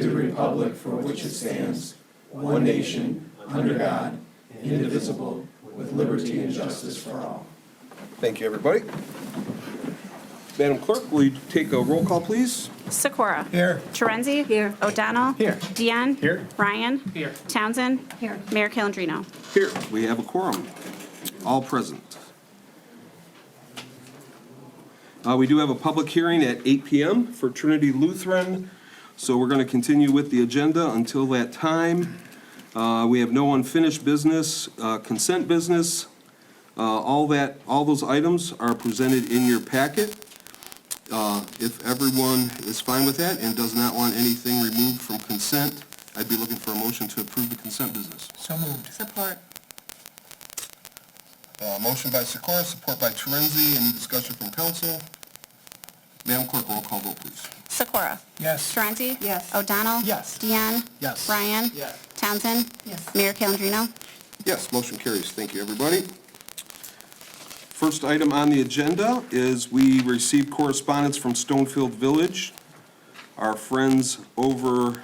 the republic for which it stands, one nation, under God, indivisible, with liberty and justice for all. Thank you, everybody. Madam Clerk, will you take a roll call, please? Sikora? Here. Terenzi? Here. O'Donnell? Here. Deanne? Here. Ryan? Here. Townsend? Here. Mayor Calendino? Here, we have a quorum, all present. We do have a public hearing at 8 p.m. for Trinity Lutheran, so we're going to continue with the agenda until that time. We have no unfinished business, consent business. All those items are presented in your packet. If everyone is fine with that and does not want anything removed from consent, I'd be looking for a motion to approve the consent business. So moved. Support. Motion by Sikora, support by Terenzi. Any discussion from council? Madam Clerk, roll call vote, please. Sikora? Yes. Terenzi? Yes. O'Donnell? Yes. Deanne? Yes. Ryan? Yes. Townsend? Yes. Mayor Calendino? Yes, motion carries. Thank you, everybody. First item on the agenda is we received correspondence from Stonefield Village, our friends over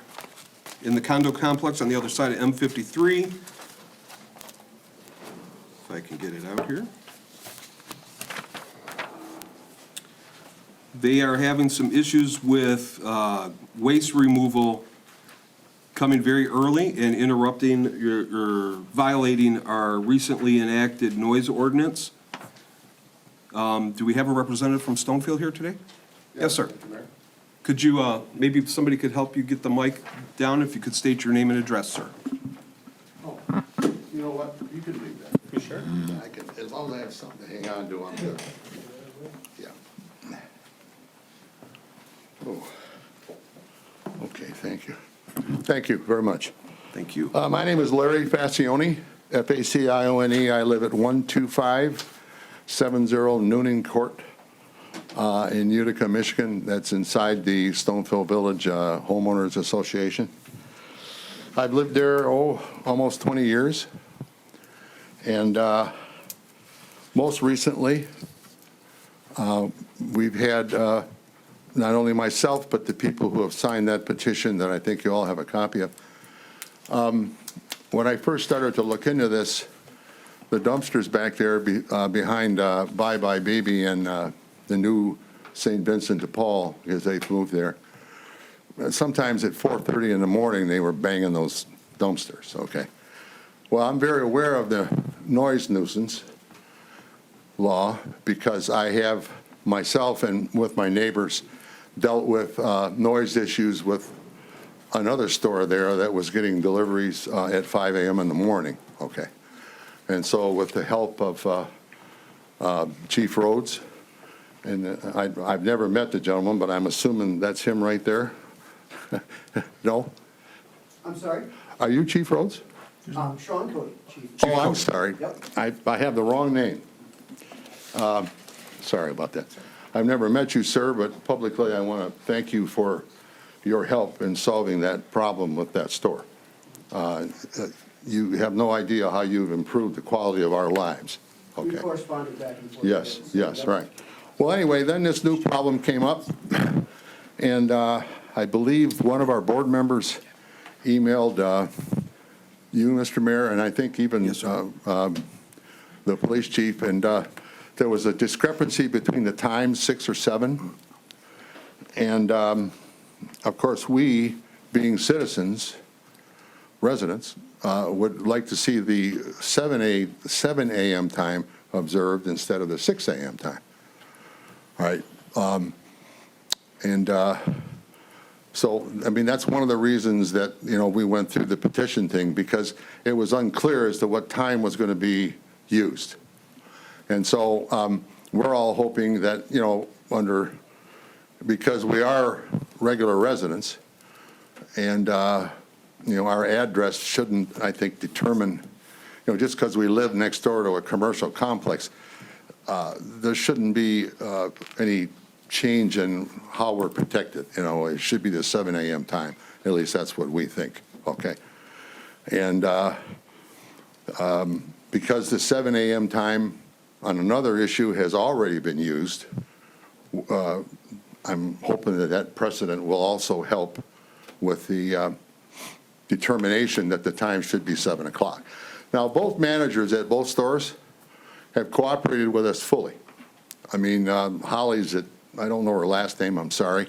in the condo complex on the other side of M53. If I can get it out here. They are having some issues with waste removal coming very early and interrupting or violating our recently enacted noise ordinance. Do we have a representative from Stonefield here today? Yes, sir. Could you, maybe somebody could help you get the mic down, if you could state your name and address, sir? Oh, you know what, you can leave that. You sure? I can, as long as I have something to hang on to, I'm good. Yeah. Oh. Okay, thank you. Thank you very much. Thank you. My name is Larry Facione, F-A-C-I-O-N-E. I live at 12570 Noonan Court in Utica, Michigan. That's inside the Stonefield Village Homeowners Association. I've lived there, almost 20 years. And most recently, we've had not only myself, but the people who have signed that petition that I think you all have a copy of. When I first started to look into this, the dumpsters back there behind Bye Bye Baby and the new St. Vincent de Paul, because they've moved there, sometimes at 4:30 in the morning, they were banging those dumpsters, okay? Well, I'm very aware of the noise nuisance law because I have myself and with my neighbors dealt with noise issues with another store there that was getting deliveries at 5 a.m. in the morning, okay? And so with the help of Chief Rhodes, and I've never met the gentleman, but I'm assuming that's him right there. No? I'm sorry? Are you Chief Rhodes? Sean Cody, Chief. Oh, I'm sorry. Yep. I have the wrong name. Sorry about that. I've never met you, sir, but publicly I want to thank you for your help in solving that problem with that store. You have no idea how you've improved the quality of our lives. We Okay. corresponded back and forth. Yes, yes, right. Well, anyway, then this new problem came up, and I believe one of our board members emailed you, Mr. Mayor, and I think even Yes, sir. the police chief, and there was a discrepancy between the times, 6 or 7. And, of course, we, being citizens, residents, would like to see the 7 a.m. time observed instead of the 6 a.m. time. All right. So, I mean, that's one of the reasons that, we went through the petition thing, because it was unclear as to what time was going to be used. And so we're all hoping that, because we are regular residents, and, our address shouldn't, I think, determine, just because we live next door to a commercial complex, there shouldn't be any change in how we're protected. It should be the 7 a.m. time. At least that's what we think, okay? And because the 7 a.m. time on another issue has already been used, I'm hoping that that precedent will also help with the determination that the time should be 7 o'clock. Now, both managers at both stores have cooperated with us fully. I mean, Holly's at, I don't know her last name, I'm sorry.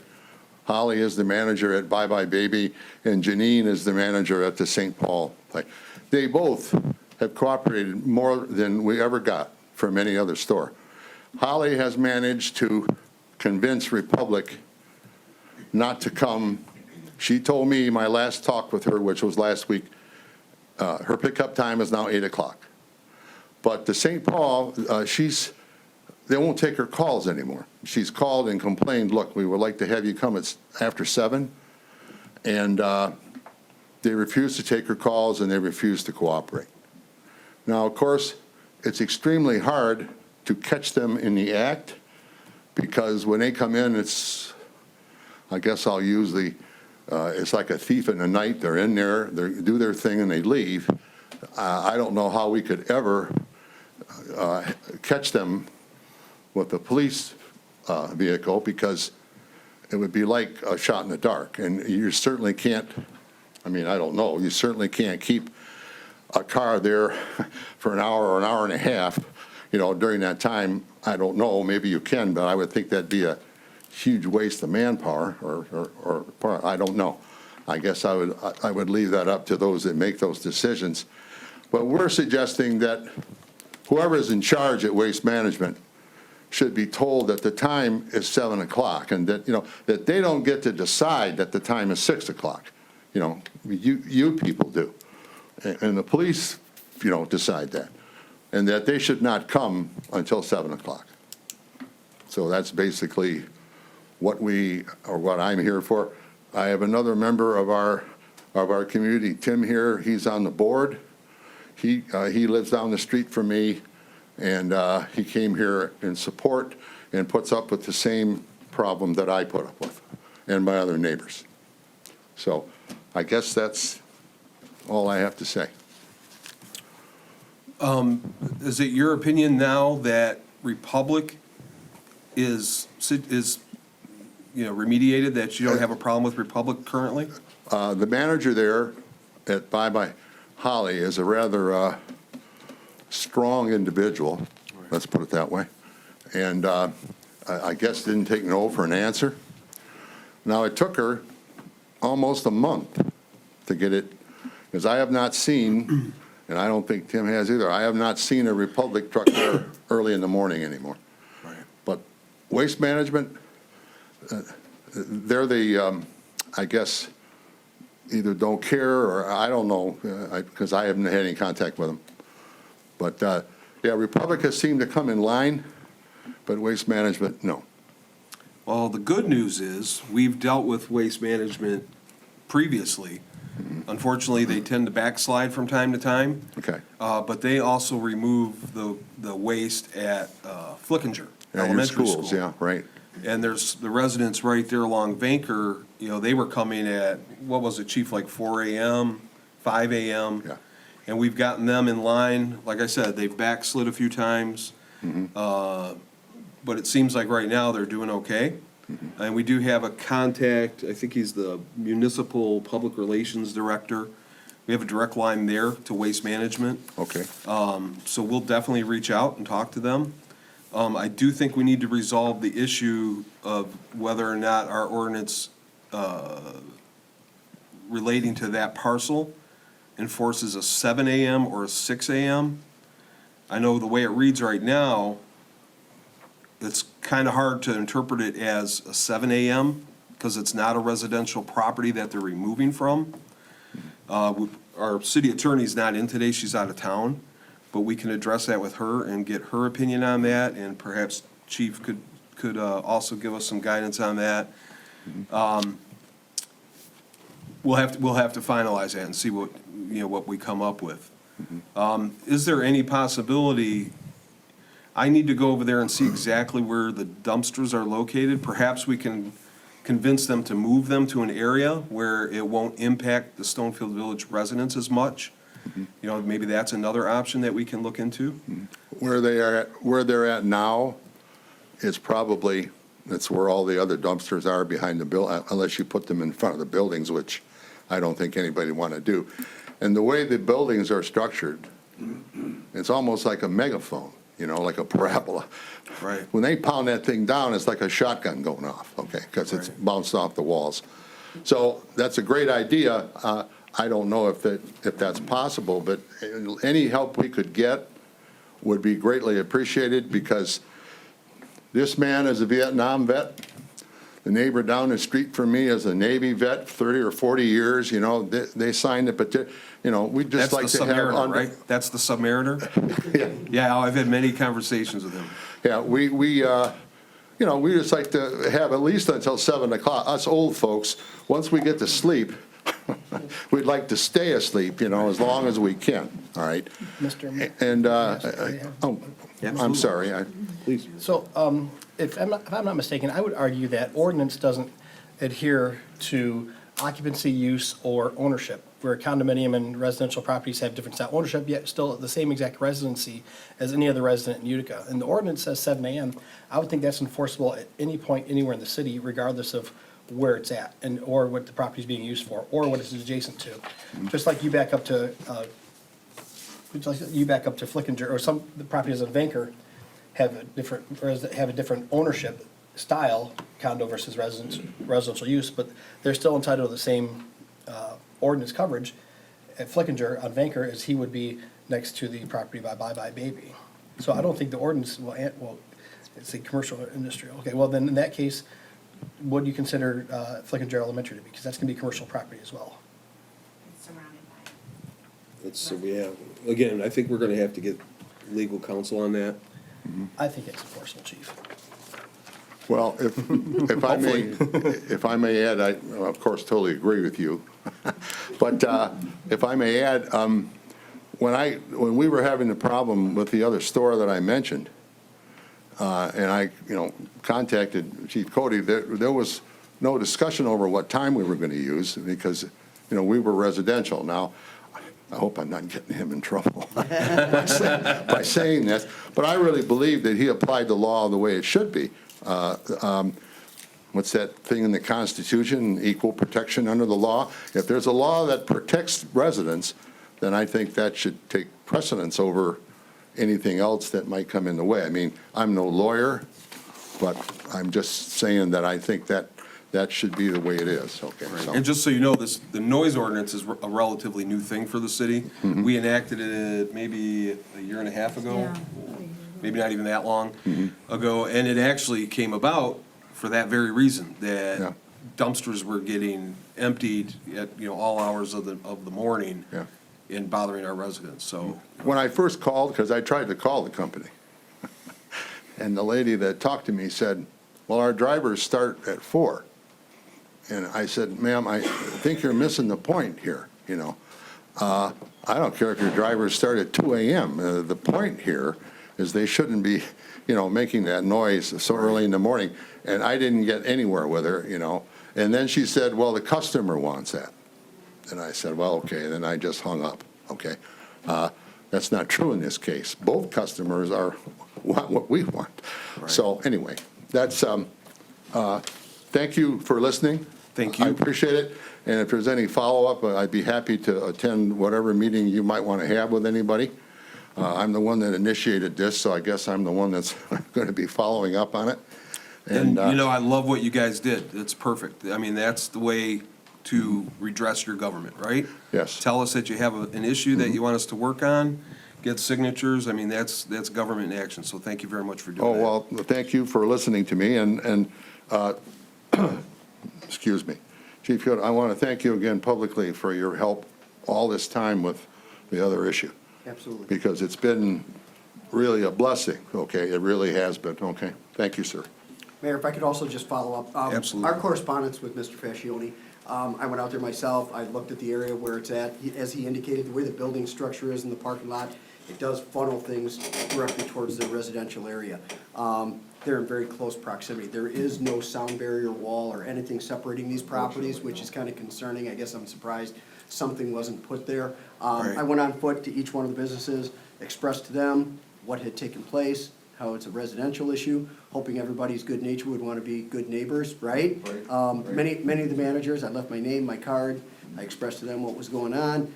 Holly is the manager at Bye Bye Baby, and Janine is the manager at the St. Paul place. They both have cooperated more than we ever got from any other store. Holly has managed to convince Republic not to come. She told me my last talk with her, which was last week, her pickup time is now 8 o'clock. But the St. Paul, they won't take her calls anymore. She's called and complained, look, we would like to have you come after 7. And they refuse to take her calls and they refuse to cooperate. Now, of course, it's extremely hard to catch them in the act because when they come in, I guess I'll use it's like a thief in the night. They're in there, they do their thing and they leave. I don't know how we could ever catch them with a police vehicle because it would be like a shot in the dark. And you certainly can't, I mean, I don't know, you certainly can't keep a car there for an hour or an hour and a half, during that time. I don't know, maybe you can, but I would think that'd be a huge waste of manpower or I don't know. I guess I would leave that up to those that make those decisions. But we're suggesting that whoever is in charge at Waste Management should be told that the time is 7 o'clock and that, that they don't get to decide that the time is 6 o'clock. You people do. And the police, decide that. And that they should not come until 7 o'clock. So that's basically what I'm here for. I have another member of our community, Tim here. He's on the board. He lives down the street from me, and he came here in support and puts up with the same problem that I put up with and my other neighbors. So I guess that's all I have to say. Is it your opinion now that Republic is remediated, that you don't have a problem with Republic currently? The manager there at Bye Bye Holly is a rather strong individual, let's put it that way, and I guess didn't take no for an answer. Now, it took her almost a month to get it, because I have not seen, and I don't think Tim has either, I have not seen a Republic truck there early in the morning anymore. Right. But Waste Management, they're the, I guess, either don't care or I don't know, because I haven't had any contact with them. But yeah, Republic has seemed to come in line, but Waste Management, no. Well, the good news is we've dealt with Waste Management previously. Unfortunately, they tend to backslide from time to time. Okay. But they also remove the waste at Flickinger Yeah, your Elementary schools, School. yeah, right. And there's the residents right there along Vanker, they were coming at, what was it, Chief, like 4 a.m., 5 a.m.? Yeah. And we've gotten them in line. Like I said, they've backslid a few times. But it seems like right now they're doing okay. And we do have a contact, I think he's the Municipal Public Relations Director. We have a direct line there to Waste Management. Okay. So we'll definitely reach out and talk to them. I do think we need to resolve the issue of whether or not our ordinance relating to that parcel enforces a 7 a.m. or a 6 a.m. I know the way it reads right now, it's kind of hard to interpret it as a 7 a.m. because it's not a residential property that they're removing from. Our city attorney's not in today, she's out of town, but we can address that with her and get her opinion on that, and perhaps Chief could also give us some guidance on that. We'll have to finalize that and see what we come up with. Is there any possibility, I need to go over there and see exactly where the dumpsters are located. Perhaps we can convince them to move them to an area where it won't impact the Stonefield Village residents as much. Maybe that's another option that we can look into. Where they're at now is probably, that's where all the other dumpsters are behind the unless you put them in front of the buildings, which I don't think anybody want to do. And the way the buildings are structured, it's almost like a megaphone, you know, like a parabola. Right. When they pound that thing down, it's like a shotgun going off, okay, because it's Right. bounced off the walls. So that's a great idea. I don't know if that's possible, but any help we could get would be greatly appreciated, because this man is a Vietnam vet. The neighbor down the street from me is a Navy vet, 30 or 40 years, you know, they signed it, but, you know, we'd just That's the like to have. Submariner, right? That's the Submariner? Yeah. Yeah, I've had many conversations with him. Yeah, you know, we just like to have at least until 7 o'clock. Us old folks, once we get to sleep, we'd like to stay asleep, you know, as long as we can, all right? Mr. Mayor. And, I'm Absolutely. sorry, Please. So, if I'm not mistaken, I would argue that ordinance doesn't adhere to occupancy, use, or ownership, where condominium and residential properties have different style ownership, yet still the same exact residency as any other resident in Utica. And the ordinance says 7 a.m. I would think that's enforceable at any point anywhere in the city, regardless of where it's at, and, or what the property is being used for, or what it's adjacent to. Just like you back up to, Flickinger, or some the properties in Vanker have a different ownership style, condo versus residential use, but they're still entitled to the same ordinance coverage at Flickinger on Vanker as he would be next to the property by Bye Bye Baby. So I don't think the ordinance well, it's a commercial or industrial. Okay, well then in that case, what do you consider Flickinger Elementary to be? Because that's gonna be commercial property as well. Surrounded by. That's, yeah, again, I think we're gonna have to get legal counsel on that. I think it's enforceable, chief. well, if I may add, I, of course, totally agree with you. But if I may add, when we were having the problem with the other store that I mentioned, and I, you know, contacted Chief Cody, there was no discussion over what time we were going to use, because, you know, we were residential. Now, I hope I'm not getting him in trouble by saying this, but I really believe that he applied the law the way it should be. What's that thing in the Constitution, equal protection under the law? If there's a law that protects residents, then I think that should take precedence over anything else that might come in the way. I mean, I'm no lawyer, but I'm just saying that I think that should be the way it is, okay? So- And just so you know, the noise ordinance is a relatively new thing for the city. We enacted it maybe a year and a half ago, maybe not even that long ago, and it actually came about for that very reason, Yeah. that dumpsters were getting emptied at, you know, all hours of the morning Yeah. and bothering our residents, so. When I first called, because I tried to call the company, and the lady that talked to me said, well, our drivers start at 4. And I said, ma'am, I think you're missing the point here, you know. I don't care if your drivers start at 2 a.m. The point here is they shouldn't be, you know, making that noise so early in the morning. And I didn't get anywhere with her, you know. And then she said, well, the customer wants that. And I said, well, okay, then I just hung up, okay. That's not true in this case. Both customers want what we want. So anyway, that's, thank you for listening. Thank you. I appreciate it. And if there's any follow-up, I'd be happy to attend whatever meeting you might want to have with anybody. I'm the one that initiated this, so I guess I'm the one that's going to be following up on it. And, you know, I love what you guys did. It's perfect. I mean, that's the way to redress your government, right? Yes. Tell us that you have an issue that you want us to work on, get signatures. I mean, that's government in action, so thank you very much for doing that. Oh, well, thank you for listening to me, and excuse me. Chief Yoder, I want to thank you again publicly for your help all this time with the other issue, Absolutely. because it's been really a blessing, okay? It really has been, okay? Thank you, sir. Mayor, if I could also just follow up. Absolutely. Our correspondence with Mr. Fascioni, I went out there myself, I looked at the area where it's at. As he indicated, the way the building structure is in the parking lot, it does funnel things directly towards the residential area. They're in very close proximity. There is no sound barrier wall or anything separating these properties, which is kind of concerning. I guess I'm surprised something wasn't put there. Right. I went on foot to each one of the businesses, expressed to them what had taken place, how it's a residential issue, hoping everybody's good nature would want to be good neighbors, right? Right. Many of the managers, I left my name, my card, I expressed to them what was going on,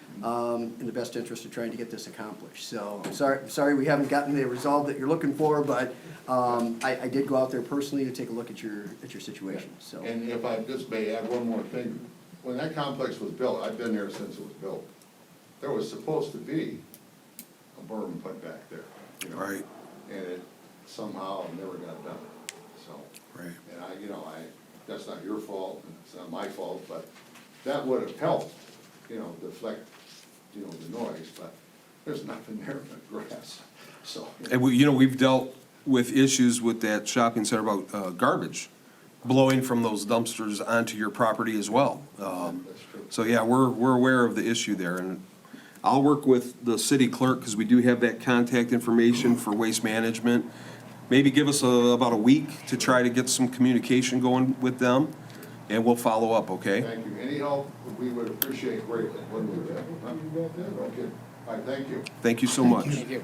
in the best interest of trying to get this accomplished. So I'm sorry we haven't gotten the result that you're looking for, but I did go out there personally to take a look at your situation, so. And if I just may add one more thing, when that complex was built, I've been there since it was built, there was supposed to be a berm put back there, you know? Right. And it somehow never got done, so. Right. And that's not your fault, and it's not my fault, but that would have helped, deflect, the noise, but there's nothing there but grass, so. And we've dealt with issues with that shopping center about garbage blowing from those dumpsters onto your property as well. That's true. So, yeah, we're aware of the issue there, and I'll work with the city clerk, because we do have that contact information for waste management. Maybe give us about a week to try to get some communication going with them, and we'll follow up, okay? Thank you. Any help, we would appreciate greatly, wouldn't we, Jeff? Huh? Okay. All right, thank you. Thank you so much. Thank you.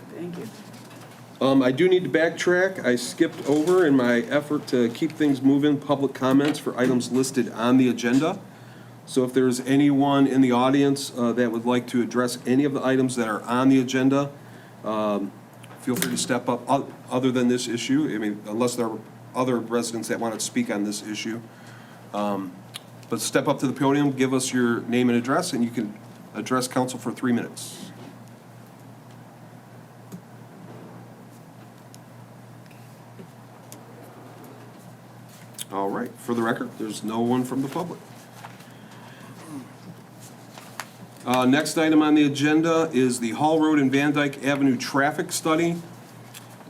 I do need to backtrack. I skipped over in my effort to keep things moving, public comments for items listed on the agenda. So if there's anyone in the audience that would like to address any of the items that are on the agenda, feel free to step up, other than this issue. I mean, unless there are other residents that want to speak on this issue. But step up to the podium, give us your name and address, and you can address council for 3 minutes. All right, for the record, there's no one from the public. Next item on the agenda is the Hall Road and Van Dyke Avenue traffic study.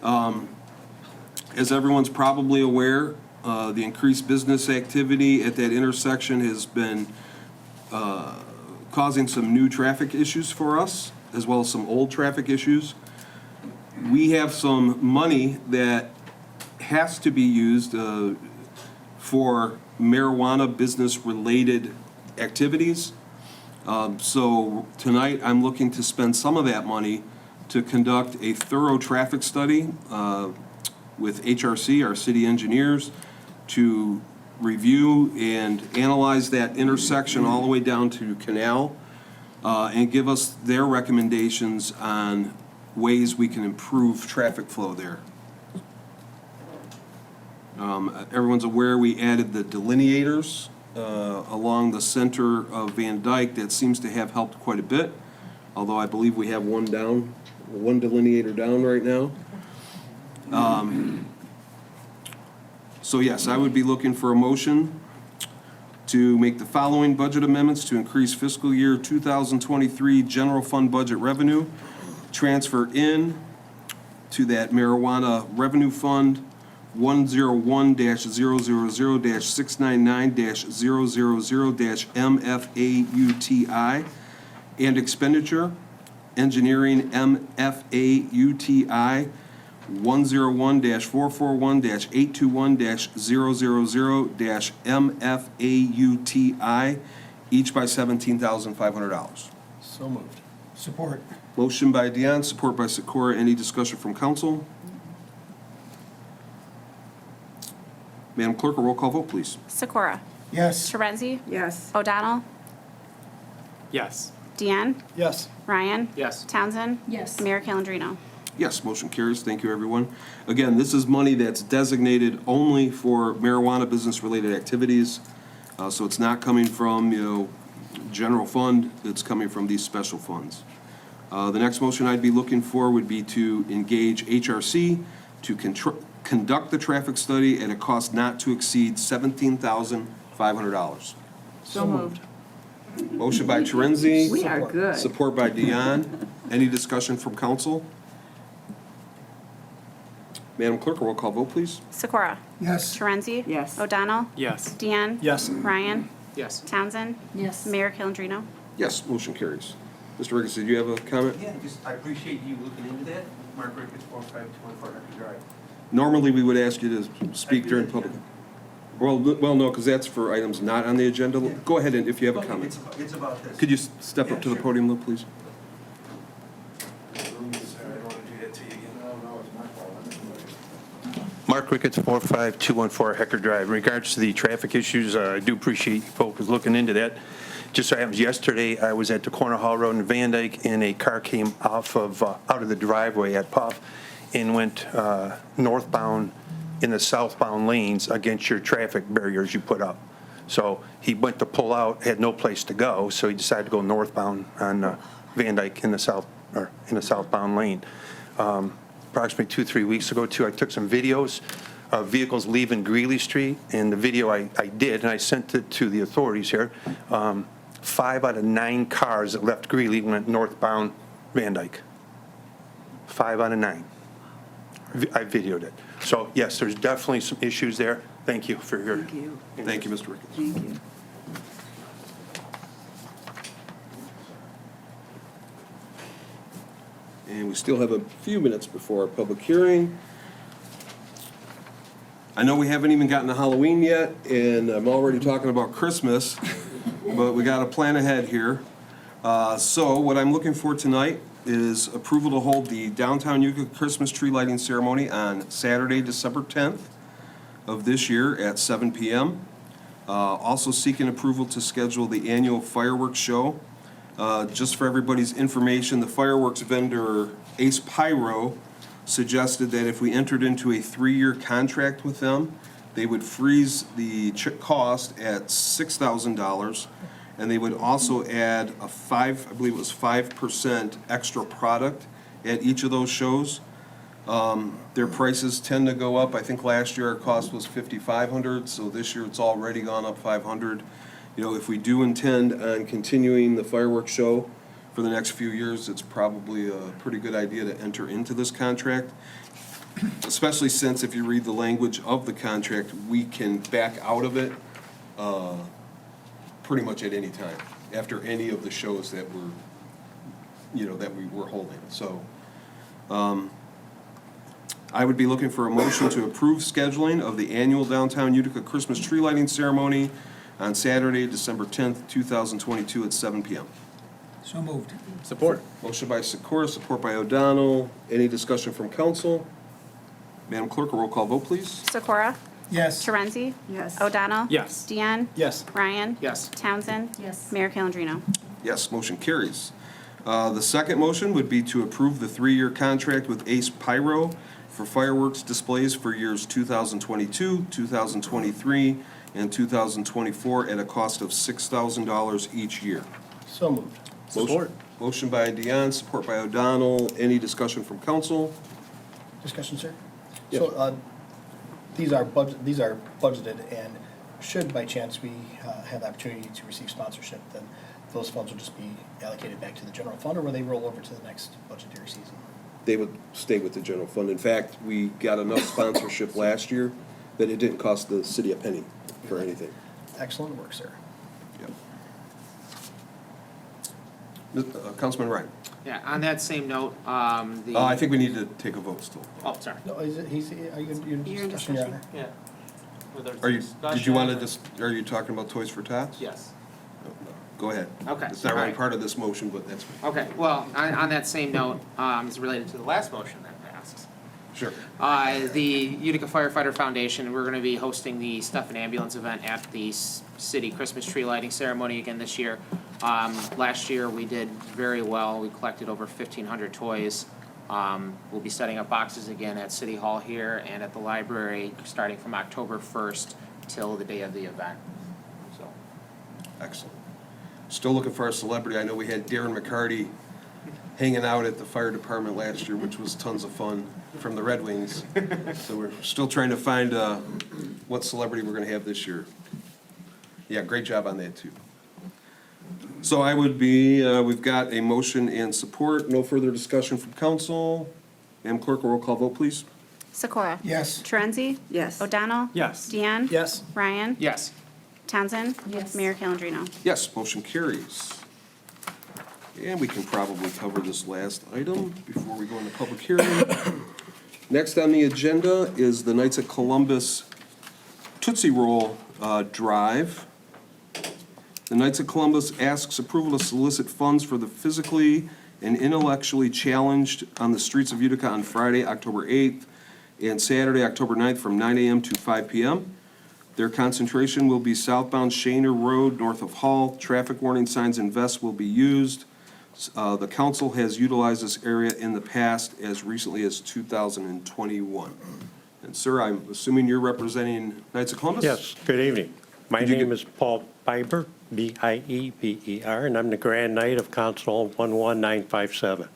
As everyone's probably aware, the increased business activity at that intersection has been causing some new traffic issues for us, as well as some old traffic issues. We have some money that has to be used for marijuana business-related activities. So tonight, I'm looking to spend some of that money to conduct a thorough traffic study with HRC, our city engineers, to review and analyze that intersection all the way down to Canal, and give us their recommendations on ways we can improve traffic flow there. Everyone's aware we added the delineators along the center of Van Dyke. That seems to have helped quite a bit, although I believe we have one delineator down right now. So yes, I would be looking for a motion to make the following budget amendments to increase fiscal year 2023 general fund budget revenue, transfer in to that marijuana revenue fund 101-000-699-000-MFAUTI, and expenditure, engineering MFAUTI 101-441-821-000-MFAUTI, each by $17,500. So moved. Support. Motion by Dion, support by Sikora. Any discussion from council? Madam Clerk, a roll call vote, please. Sikora? Yes. Torenzi? Yes. O'Donnell? Yes. Deanne? Yes. Ryan? Yes. Townsend? Yes. Mayor Calendino? Yes, motion carries. Thank you, everyone. Again, this is money that's designated only for marijuana business-related activities. So it's not coming from, general fund. It's coming from these special funds. The next motion I'd be looking for would be to engage HRC to conduct the traffic study at a cost not to exceed $17,500. So moved. Motion by Terenzi. We are good. Support by Dion. Any discussion from council? Madam Clerk, a roll call vote, please. Sikora? Yes. Torenzi? Yes. O'Donnell? Yes. Deanne? Yes. Ryan? Yes. Townsend? Yes. Mayor Calendino? Yes, motion carries. Mr. Ricketts, did you have a comment? Yeah, I appreciate you looking into that. Mark Ricketts, 4524 Hector Drive. Normally, we would ask you to speak during public. Well, no, because that's for items not on the agenda. Go ahead, and if you have a Okay, comment. It's about this. Could you step up to the podium, though, please? Mark Ricketts, 45214 Hector Drive. In regards to the traffic issues, I do appreciate you folks looking into that. Just so happens, yesterday, I was at the corner Hall Road in Van Dyke, and a car came out of the driveway at Puff and went northbound in the southbound lanes against your traffic barriers you put up. So he went to pull out, had no place to go, so he decided to go northbound on Van Dyke in the southbound lane. Approximately 2-3 weeks ago, too, I took some videos of vehicles leaving Greeley Street, and the video I did, and I sent it to the authorities here. 5 out of 9 cars that left Greeley went northbound Van Dyke. 5 out of 9. I videoed it. So, yes, there's definitely some issues there. Thank you for your. Thank you. Thank you, Mr. Ricketts. Thank you. And we still have a few minutes before our public hearing. I know we haven't even gotten to Halloween yet, and I'm already talking about Christmas, but we got to plan ahead here. So what I'm looking for tonight is approval to hold the downtown Utica Christmas tree lighting ceremony on Saturday, December 10th of this year at 7 p.m. Also seeking approval to schedule the annual fireworks show. Just for everybody's information, the fireworks vendor Ace Pyro suggested that if we entered into a 3-year contract with them, they would freeze the cost at $6,000, and they would also add a 5% extra product at each of those shows. Their prices tend to go up. I think last year our cost was $5,500, so this year it's already gone up $500. You know, if we do intend on continuing the fireworks show for the next few years, it's probably a pretty good idea to enter into this contract, especially since if you read the language of the contract, we can back out of it pretty much at any time, after any of the shows that we're, that we were holding. So I would be looking for a motion to approve scheduling of the annual downtown Utica Christmas tree lighting ceremony on Saturday, December 10th, 2022 at 7 p.m. So moved. Support. Motion by Sikora, support by O'Donnell. Any discussion from council? Madam Clerk, a roll call vote, please. Sikora? Yes. Torenzi? Yes. O'Donnell? Yes. Deanne? Yes. Ryan? Yes. Townsend? Yes. Mayor Calendino? Yes, motion carries. The second motion would be to approve the 3-year contract with Ace Pyro for fireworks displays for years 2022, 2023, and 2024 at a cost of $6,000 each year. So moved. Support. Motion by Deanne, support by O'Donnell. Any discussion from council? Discussion, sir? Yes. So, these are budgeted, and should by chance we have the opportunity to receive sponsorship, then those funds will just be allocated back to the general fund, or will they roll over to the next budgetary season? They would stay with the general fund. In fact, we got enough sponsorship last year that it didn't cost the city a penny for anything. Excellent work, sir. Councilman Ryan. Yeah, on that same note, I think we need to take a vote still. Oh, sorry. No, are you in You're in discussion, Your discussion. Honor? Yeah. Did you want to are you talking about Toys for Tots? Yes. Go ahead. Okay, It's not all really right. part of this motion, but that's fine. Okay, well, on that same note, it's related to the last motion that passed. Sure. The Utica Firefighter Foundation, we're going to be hosting the Stuff and Ambulance event at the city Christmas tree lighting ceremony again this year. Last year, we did very well. We collected over 1,500 toys. We'll be setting up boxes again at City Hall here and at the library, starting from October 1st till the day of the event. So, Excellent. Still looking for our celebrity. I know we had Darren McCarty hanging out at the fire department last year, which was tons of fun, from the Red Wings. So we're still trying to find what celebrity we're going to have this year. Yeah, great job on that, too. So I would be, we've got a motion and support. No further discussion from council. Madam Clerk, a roll call vote, please. Sikora? Yes. Torenzi? Yes. O'Donnell? Yes. Deanne? Yes. Ryan? yes. Townsend? Yes. Mayor Calendino? Yes, motion carries. And we can probably cover this last item before we go into public hearing. Next on the agenda is the Knights of Columbus Tootsie Roll Drive. The Knights of Columbus asks approval to solicit funds for the physically and intellectually challenged on the streets of Utica on Friday, October 8th, and Saturday, October 9th, from 9 a.m. to 5 p.m. Their concentration will be southbound Shaner Road, north of Hall. Traffic warning signs and vests will be used. The council has utilized this area in the past as recently as 2021. And sir, I'm assuming you're representing Knights of Columbus? Yes, good evening. My Could you name get- is Paul Bieber, B-I-E-B-E-R, and I'm the Grand Knight of Council 11957.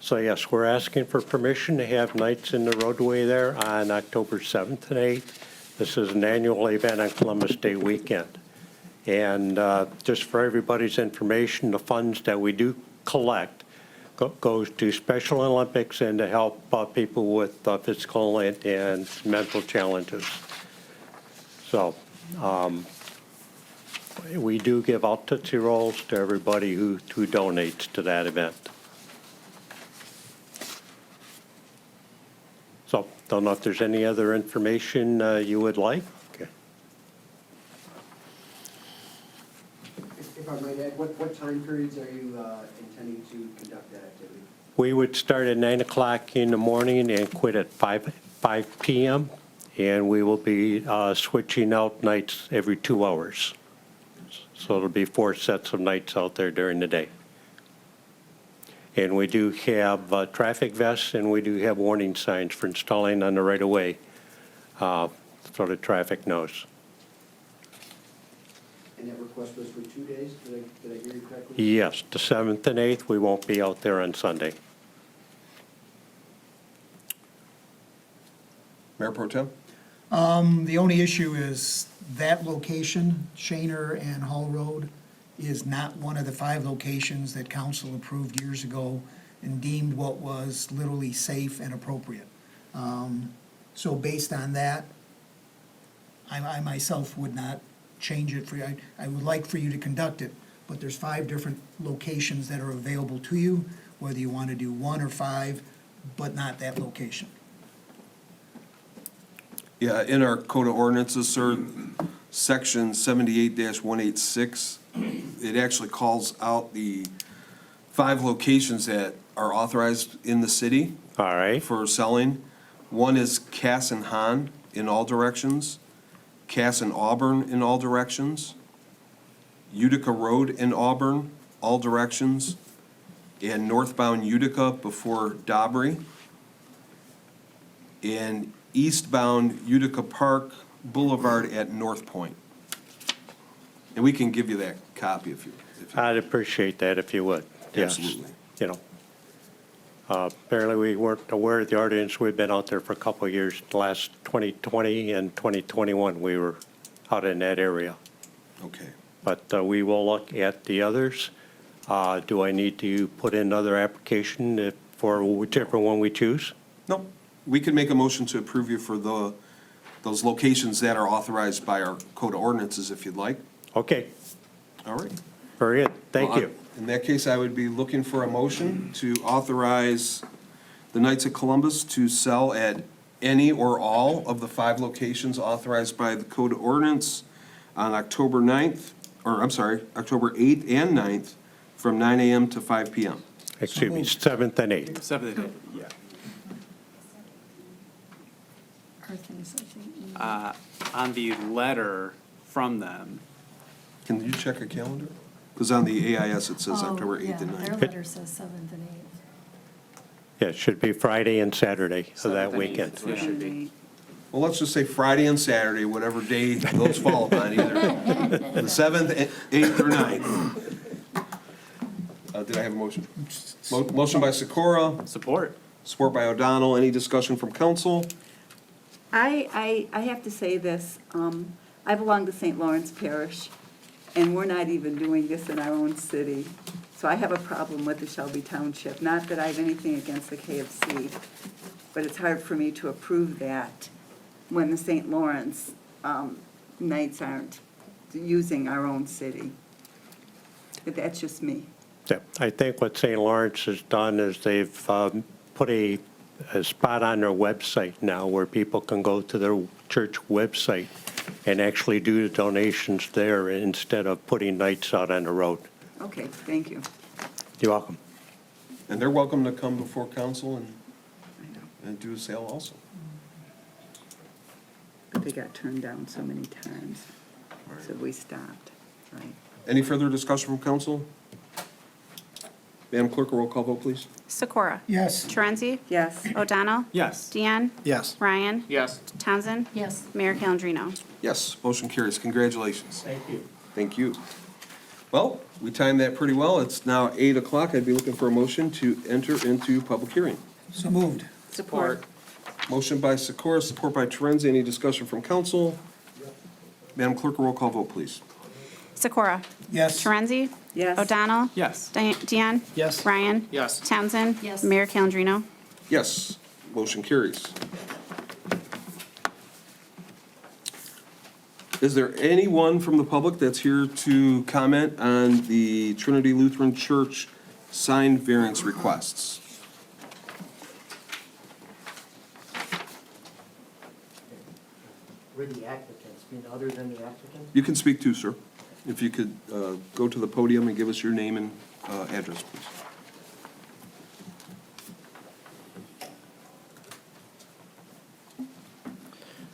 So yes, we're asking for permission to have nights in the roadway there on October 7th and 8th. This is an annual event on Columbus Day weekend. And just for everybody's information, the funds that we do collect goes to Special Olympics and to help people with physical and mental challenges. So we do give out Tootsie Rolls to everybody who donates to that event. So don't know if there's any other information you would like. Okay. If I might add, what time periods are you intending to conduct that activity? We would start at 9 o'clock in the morning and quit at 5 p.m. And we will be switching out nights every 2 hours. So it'll be 4 sets of nights out there during the day. And we do have traffic vests and we do have warning signs for installing on the right-of-way so the traffic knows. And that request was for 2 days? Did I hear you correctly? Yes, the 7th and 8th, we won't be out there on Sunday. Mayor Pro Tem? The only issue is that location, Shaner and Hall Road, is not one of the 5 locations that council approved years ago and deemed what was literally safe and appropriate. So based on that, I myself would not change it for you. I would like for you to conduct it, but there's 5 different locations that are available to you, whether you want to do 1 or 5, but not that location. Yeah, in our code of ordinances, sir, section 78-186, it actually calls out the 5 locations that are authorized in the city All right? for selling. One is Cass and Han in all directions, Cass and Auburn in all directions, Utica Road in Auburn, all directions, and northbound Utica before Dobry, and eastbound Utica Park Boulevard at North Point. And we can give you that copy if you. I'd appreciate that if you would. Yes. Absolutely. You know, apparently we weren't aware of the ordinance. We've been out there for a couple of years. The last 2020 and 2021, we were out in that area. Okay. But we will look at the others. Do I need to put in another application for whichever one we choose? No, we can make a motion to approve you for those locations that are authorized by our code of ordinances if you'd like. Okay, All right. very good. Thank Well, you. In that case, I would be looking for a motion to authorize the Knights of Columbus to sell at any or all of the 5 locations authorized by the code of ordinance on October 9th, or I'm sorry, October 8th and 9th, from 9 a.m. to 5 p.m. Excuse me, 7th and 8th. 7th and 8th. On the letter from them, Can you check a calendar? Because on the AIS, it says Oh, October 8th yeah, and their 9th. letter says 7th and 8th. Yeah, it should be Friday and Saturday of 7th that and 8th. weekend. It should be. Well, let's just say Friday and Saturday, whatever day those fall upon, either the 7th, 8th, or 9th. Did I have a motion? Motion by Sikora, support. support by O'Donnell. Any discussion from council? I have to say this, I belong to St. Lawrence Parish, and we're not even doing this in our own city. So I have a problem with the Shelby Township. Not that I have anything against the KFC, but it's hard for me to approve that when the St. Lawrence Knights aren't using our own city. But that's just me. Yeah, I think what St. Lawrence has done is they've put a spot on their website now where people can go to their church website and actually do the donations there instead of putting nights out on the road. Okay, thank you. You're welcome. And they're welcome to come before council I know. and do a sale also. they got turned down so many times. So we stopped, right? Any further discussion from council? Madam Clerk, a roll call vote, please. Sikora? Yes. Torenzi? Yes. O'Donnell? Yes. Deanne? Yes. Ryan? Yes. Townsend? Yes. Mayor Calendino? Yes, motion carries. Congratulations. Thank you. Thank you. Well, we timed that pretty well. It's now 8 o'clock. I'd be looking for a motion to enter into public hearing. So moved. Support. Motion by Sikora, support by Torenzi. Any discussion from council? Madam Clerk, a roll call vote, please. Sikora? Yes. Torenzi? Yes. O'Donnell? Yes. Deanne? Yes. Ryan? Yes. Townsend? Yes. Mayor Calendino? Yes, motion carries. Is there anyone from the public that's here to comment on the Trinity Lutheran Church sign variance requests? We're the applicants, other than the applicant? You can speak too, sir. If you could go to the podium and give us your name and address, please.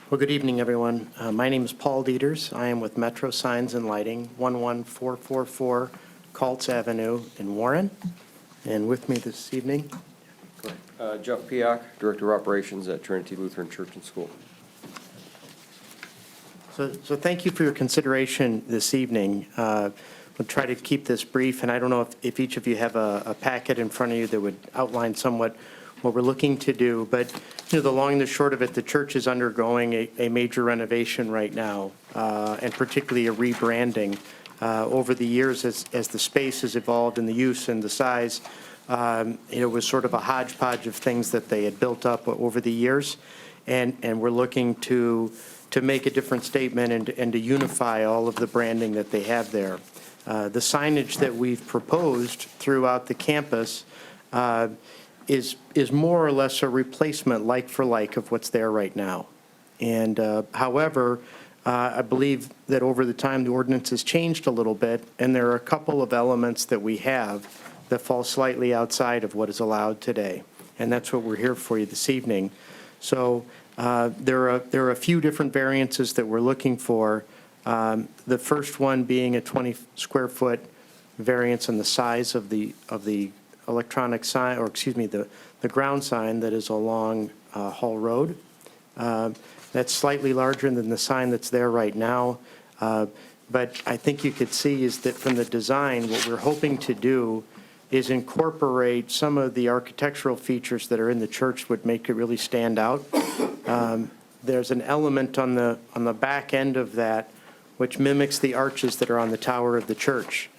Well, good evening, everyone. My name is Paul Dieters. I am with Metro Signs and Lighting, 11444 Colts Avenue in Warren. And with me this evening, Jeff Piak, Director of Operations at Trinity Lutheran Church and School. So thank you for your consideration this evening. We'll try to keep this brief, and I don't know if each of you have a packet in front of you that would outline somewhat what we're looking to do, but the long and the short of it, the church is undergoing a major renovation right now, and particularly a rebranding. Over the years, as the space has evolved and the use and the size, it was sort of a hodgepodge of things that they had built up over the years, and we're looking to make a different statement and to unify all of the branding that they have there. The signage that we've proposed throughout the campus is more or less a replacement, like for like, of what's there right now. And however, I believe that over the time, the ordinance has changed a little bit, and there are a couple of elements that we have that fall slightly outside of what is allowed today. And that's what we're here for you this evening. So there are a few different variances that we're looking for. The first one being a 20 square foot variance in the size of the electronic sign, or excuse me, the ground sign that is along Hall Road. That's slightly larger than the sign that's there right now. But I think you could see is that from the design, what we're hoping to do is incorporate some of the architectural features that are in the church would make it really stand out. There's an element on the back end of that which mimics the arches that are on the tower of the church.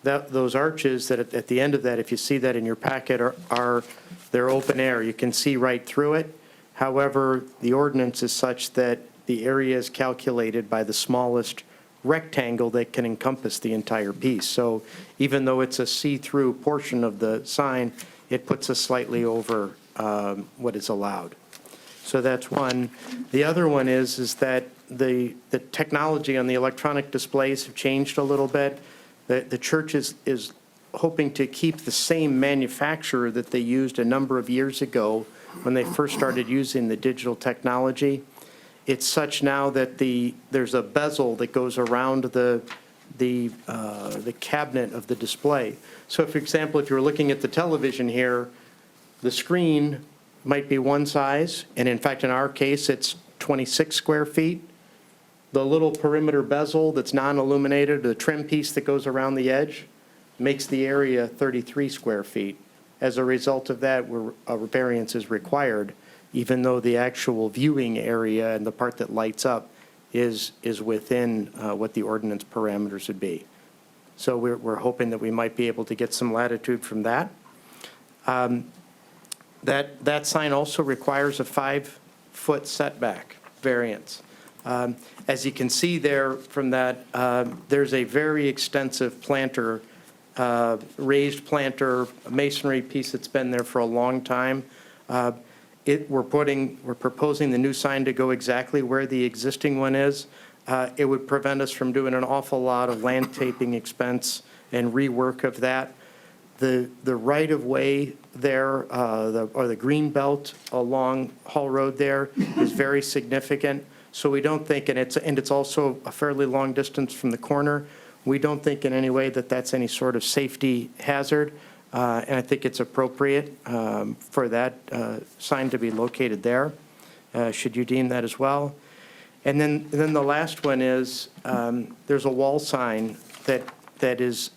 Those arches that at the end of that, if you see that in your packet, they're open air. You can see right through it. However, the ordinance is such that the area is calculated by the smallest rectangle that can encompass the entire piece. So even though it's a see-through portion of the sign, it puts us slightly over what is allowed. So that's one. The other one is that the technology on the electronic displays have changed a little bit. The church is hoping to keep the same manufacturer that they used a number of years ago when they first started using the digital technology. It's such now that there's a bezel that goes around the cabinet of the display. So, for example, if you're looking at the television here, the screen might be one size, and in fact, in our case, it's 26 square feet. The little perimeter bezel that's non-illuminated, the trim piece that goes around the edge, makes the area 33 square feet. As a result of that, a variance is required, even though the actual viewing area and the part that lights up is within what the ordinance parameters would be. So we're hoping that we might be able to get some latitude from that. That sign also requires a 5-foot setback variance. As you can see there from that, there's a very extensive planter, raised planter masonry piece that's been there for a long time. We're proposing the new sign to go exactly where the existing one is. It would prevent us from doing an awful lot of landscaping expense and rework of that. The right-of-way there, or the green belt along Hall Road there is very significant. So we don't think, and it's also a fairly long distance from the corner, we don't think in any way that that's any sort of safety hazard. And I think it's appropriate for that sign to be located there, should you deem that as well. And then the last one is, there's a wall sign that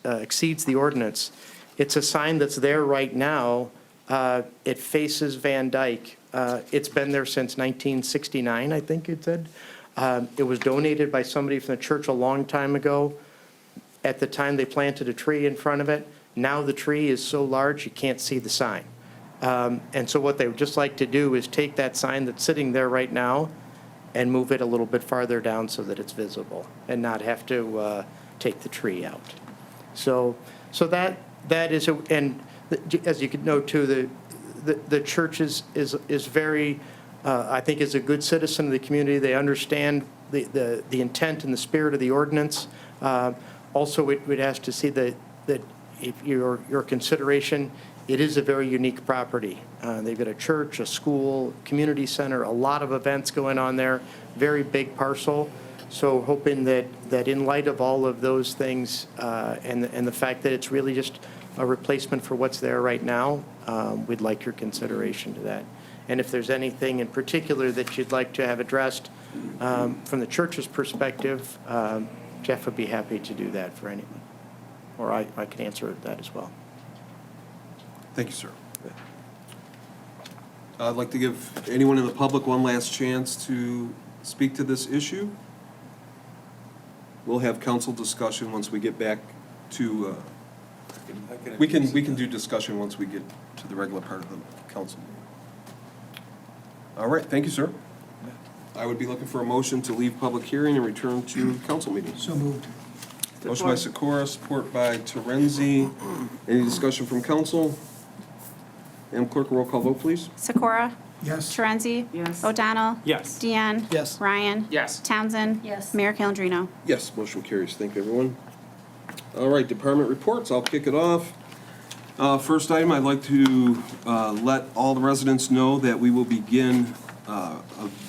exceeds the ordinance. It's a sign that's there right now. It faces Van Dyke. It's been there since 1969, I think it said. It was donated by somebody from the church a long time ago. At the time, they planted a tree in front of it. Now the tree is so large, you can't see the sign. And so what they would just like to do is take that sign that's sitting there right now and move it a little bit farther down so that it's visible and not have to take the tree out. So that is, and as you could know too, the church is very, I think is a good citizen of the community. They understand the intent and the spirit of the ordinance. Also, we'd ask to see that if your consideration, it is a very unique property. They've got a church, a school, community center, a lot of events going on there, very big parcel. So hoping that in light of all of those things and the fact that it's really just a replacement for what's there right now, we'd like your consideration to that. And if there's anything in particular that you'd like to have addressed from the church's perspective, Jeff would be happy to do that for anyone. Or I can answer that as well. Thank you, sir. I'd like to give anyone in the public one last chance to speak to this issue. We'll have council discussion once we get back to, we can do discussion once we get to the regular part of the council meeting. All right, thank you, sir. I would be looking for a motion to leave public hearing and return to council meeting. So moved. Motion by Sikora, support by Terenzi. Any discussion from council? Madam Clerk, roll call vote, please. Sikora? Yes. Torenzi? Yes. O'Donnell? Yes. Deanne? Yes. Ryan? Yes. Townsend? Yes. Mayor Calendino? Yes, motion carries. Thank you, everyone. All right, department reports. I'll kick it off. First item, I'd like to let all the residents know that we will begin a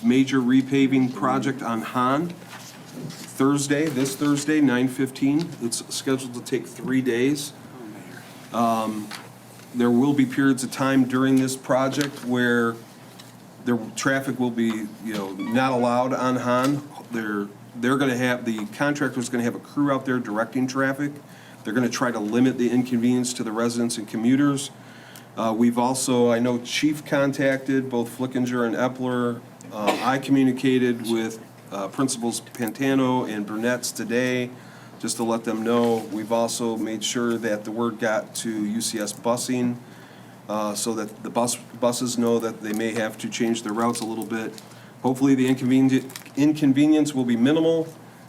major repaving project on Han this Thursday, 9/15. It's scheduled to take 3 days. There will be periods of time during this project where the traffic will be, not allowed on Han. They're going to have, the contractor's going to have a crew out there directing traffic. They're going to try to limit the inconvenience to the residents and commuters. We've also, I know Chief contacted both Flickinger and Epler. I communicated with Principals Pantano and Burnett's today, just to let them know. We've also made sure that the word got to UCS busing, so that the buses know that they may have to change their routes a little bit. Hopefully the inconvenience will be minimal,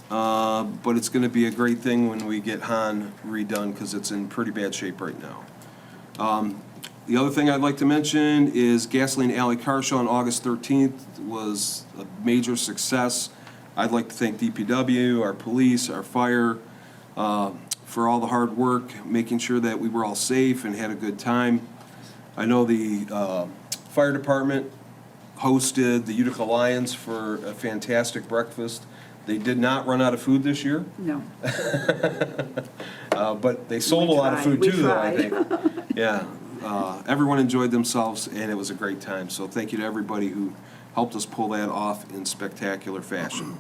but it's going to be a great thing when we get Han redone, because it's in pretty bad shape right now. The other thing I'd like to mention is Gasoline Alley Car Show on August 13th was a major success. I'd like to thank DPW, our police, our fire, for all the hard work, making sure that we were all safe and had a good time. I know the fire department hosted the Utica Lions for a fantastic breakfast. They did not run out of food this year. No. But they sold a lot of food too, though, I think. Yeah. Everyone enjoyed themselves, and it was a great time. So thank you to everybody who helped us pull that off in spectacular fashion.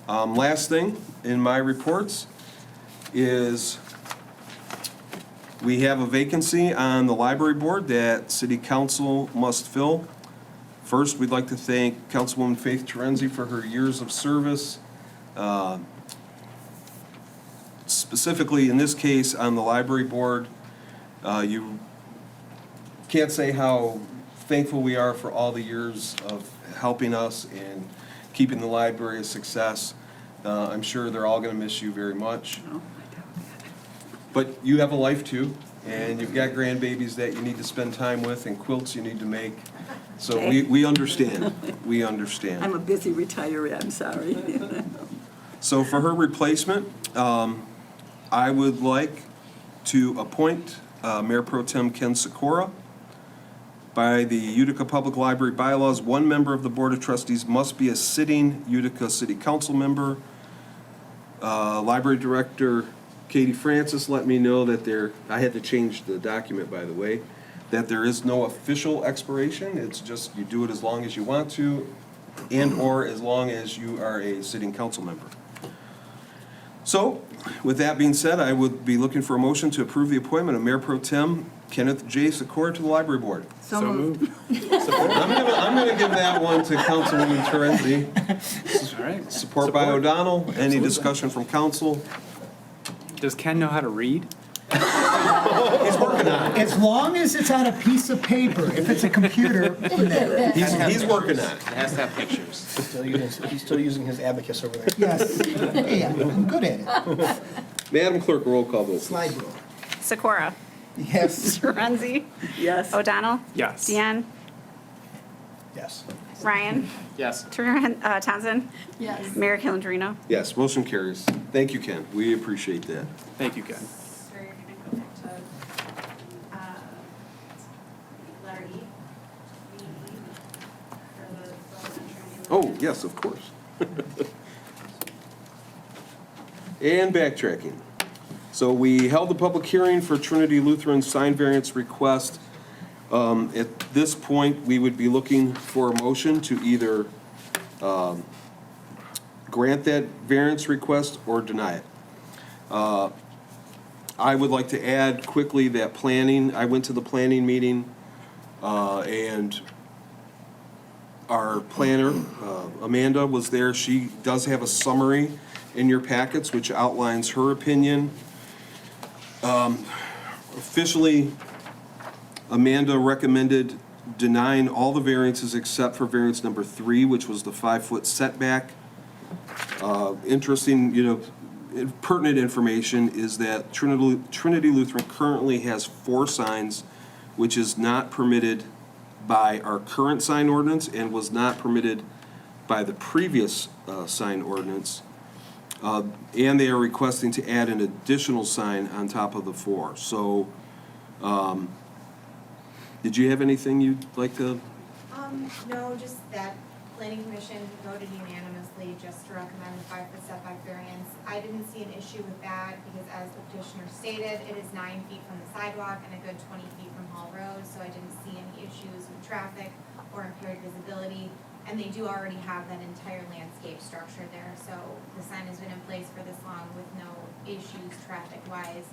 Last thing in my reports is we have a vacancy on the library board that city council must fill. First, we'd like to thank Councilwoman Faith Terenzi for her years of service. Specifically, in this case, on the library board, you can't say how thankful we are for all the years of helping us and keeping the library a success. I'm sure they're all going to miss you very much. But you have a life too, and you've got grandbabies that you need to spend time with and quilts you need to make. So we understand. We understand. I'm a busy retiree, I'm sorry. So for her replacement, I would like to appoint Mayor Pro Tem Ken Sikora. By the Utica Public Library bylaws, one member of the Board of Trustees must be a sitting Utica City Council member. Library Director Katie Francis let me know that I had to change the document, by the way, that there is no official expiration. It's just you do it as long as you want to and/or as long as you are a sitting council member. So, with that being said, I would be looking for a motion to approve the appointment of Mayor Pro Tem Kenneth J. Sikora to the Library Board. So moved. I'm gonna give that one to Councilwoman Terenzi. All right. Support by O'Donnell. Any discussion from council? Does Ken know how to read? He's working on it. As long as it's on a piece of paper, if it's a computer, no. He's working on it. It has to have pictures. He's still using his abacus over there. Yes, hey, I'm good at it. Madam Clerk, roll call vote. Slide rule. Sikora? Yes. Torenzi? Yes. O'Donnell? Yes. Deanne? Yes. Ryan? Yes. Townsend? Yes. Mayor Calendino? Yes, motion carries. Thank you, Ken. We appreciate that. Thank you, Ken. So you're gonna go back to, letter E? Oh, yes, of course. And backtracking. So we held the public hearing for Trinity Lutheran sign variance request. At this point, we would be looking for a motion to either grant that variance request or deny it. I would like to add quickly that I went to the planning meeting, and our planner, Amanda, was there. She does have a summary in your packets which outlines her opinion. Officially, Amanda recommended denying all the variances except for variance number 3, which was the 5-foot setback. Interesting, pertinent information is that Trinity Lutheran currently has 4 signs, which is not permitted by our current sign ordinance and was not permitted by the previous sign ordinance. And they are requesting to add an additional sign on top of the 4. So, did you have anything you'd like to? No, just that planning commission voted unanimously just to recommend the 5-foot setback variance. I didn't see an issue with that because as the petitioner stated, it is 9 feet from the sidewalk and a good 20 feet from Hall Road, so I didn't see any issues with traffic or impaired visibility. And they do already have that entire landscape structure there, so the sign has been in place for this long with no issues traffic-wise.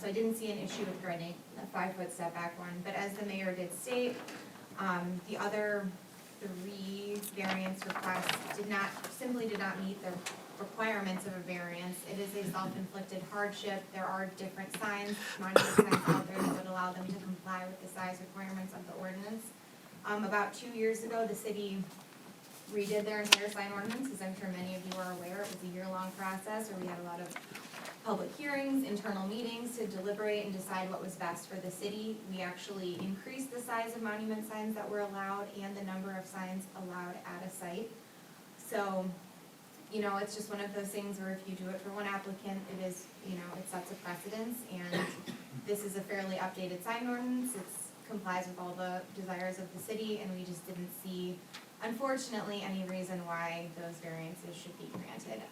So I didn't see an issue with granting a 5-foot setback one, but as the mayor did state, the other 3 variance requests simply did not meet the requirements of a variance. It is a self-inflicted hardship. There are different signs, monument signs out there that would allow them to comply with the size requirements of the ordinance. About 2 years ago, the city redid their entire sign ordinance, as I'm sure many of you are aware. It was a year-long process where we had a lot of public hearings, internal meetings to deliberate and decide what was best for the city. We actually increased the size of monument signs that were allowed and the number of signs allowed at a site. So, it's just one of those things where if you do it for one applicant, it is, it sets a precedence. And this is a fairly updated sign ordinance. It complies with all the desires of the city, and we just didn't see, unfortunately, any reason why those variances should be granted.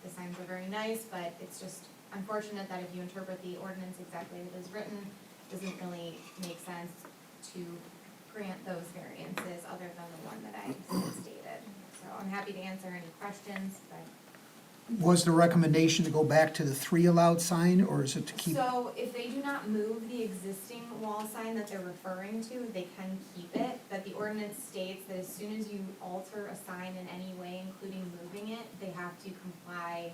The signs are very nice, but it's just unfortunate that if you interpret the ordinance exactly as it is written, it doesn't really make sense to grant those variances other than the one that I stated. So I'm happy to answer any questions, but. Was the recommendation to go back to the 3 allowed sign, or is it to keep? So if they do not move the existing wall sign that they're referring to, they can keep it, but the ordinance states that as soon as you alter a sign in any way, including moving it, they have to comply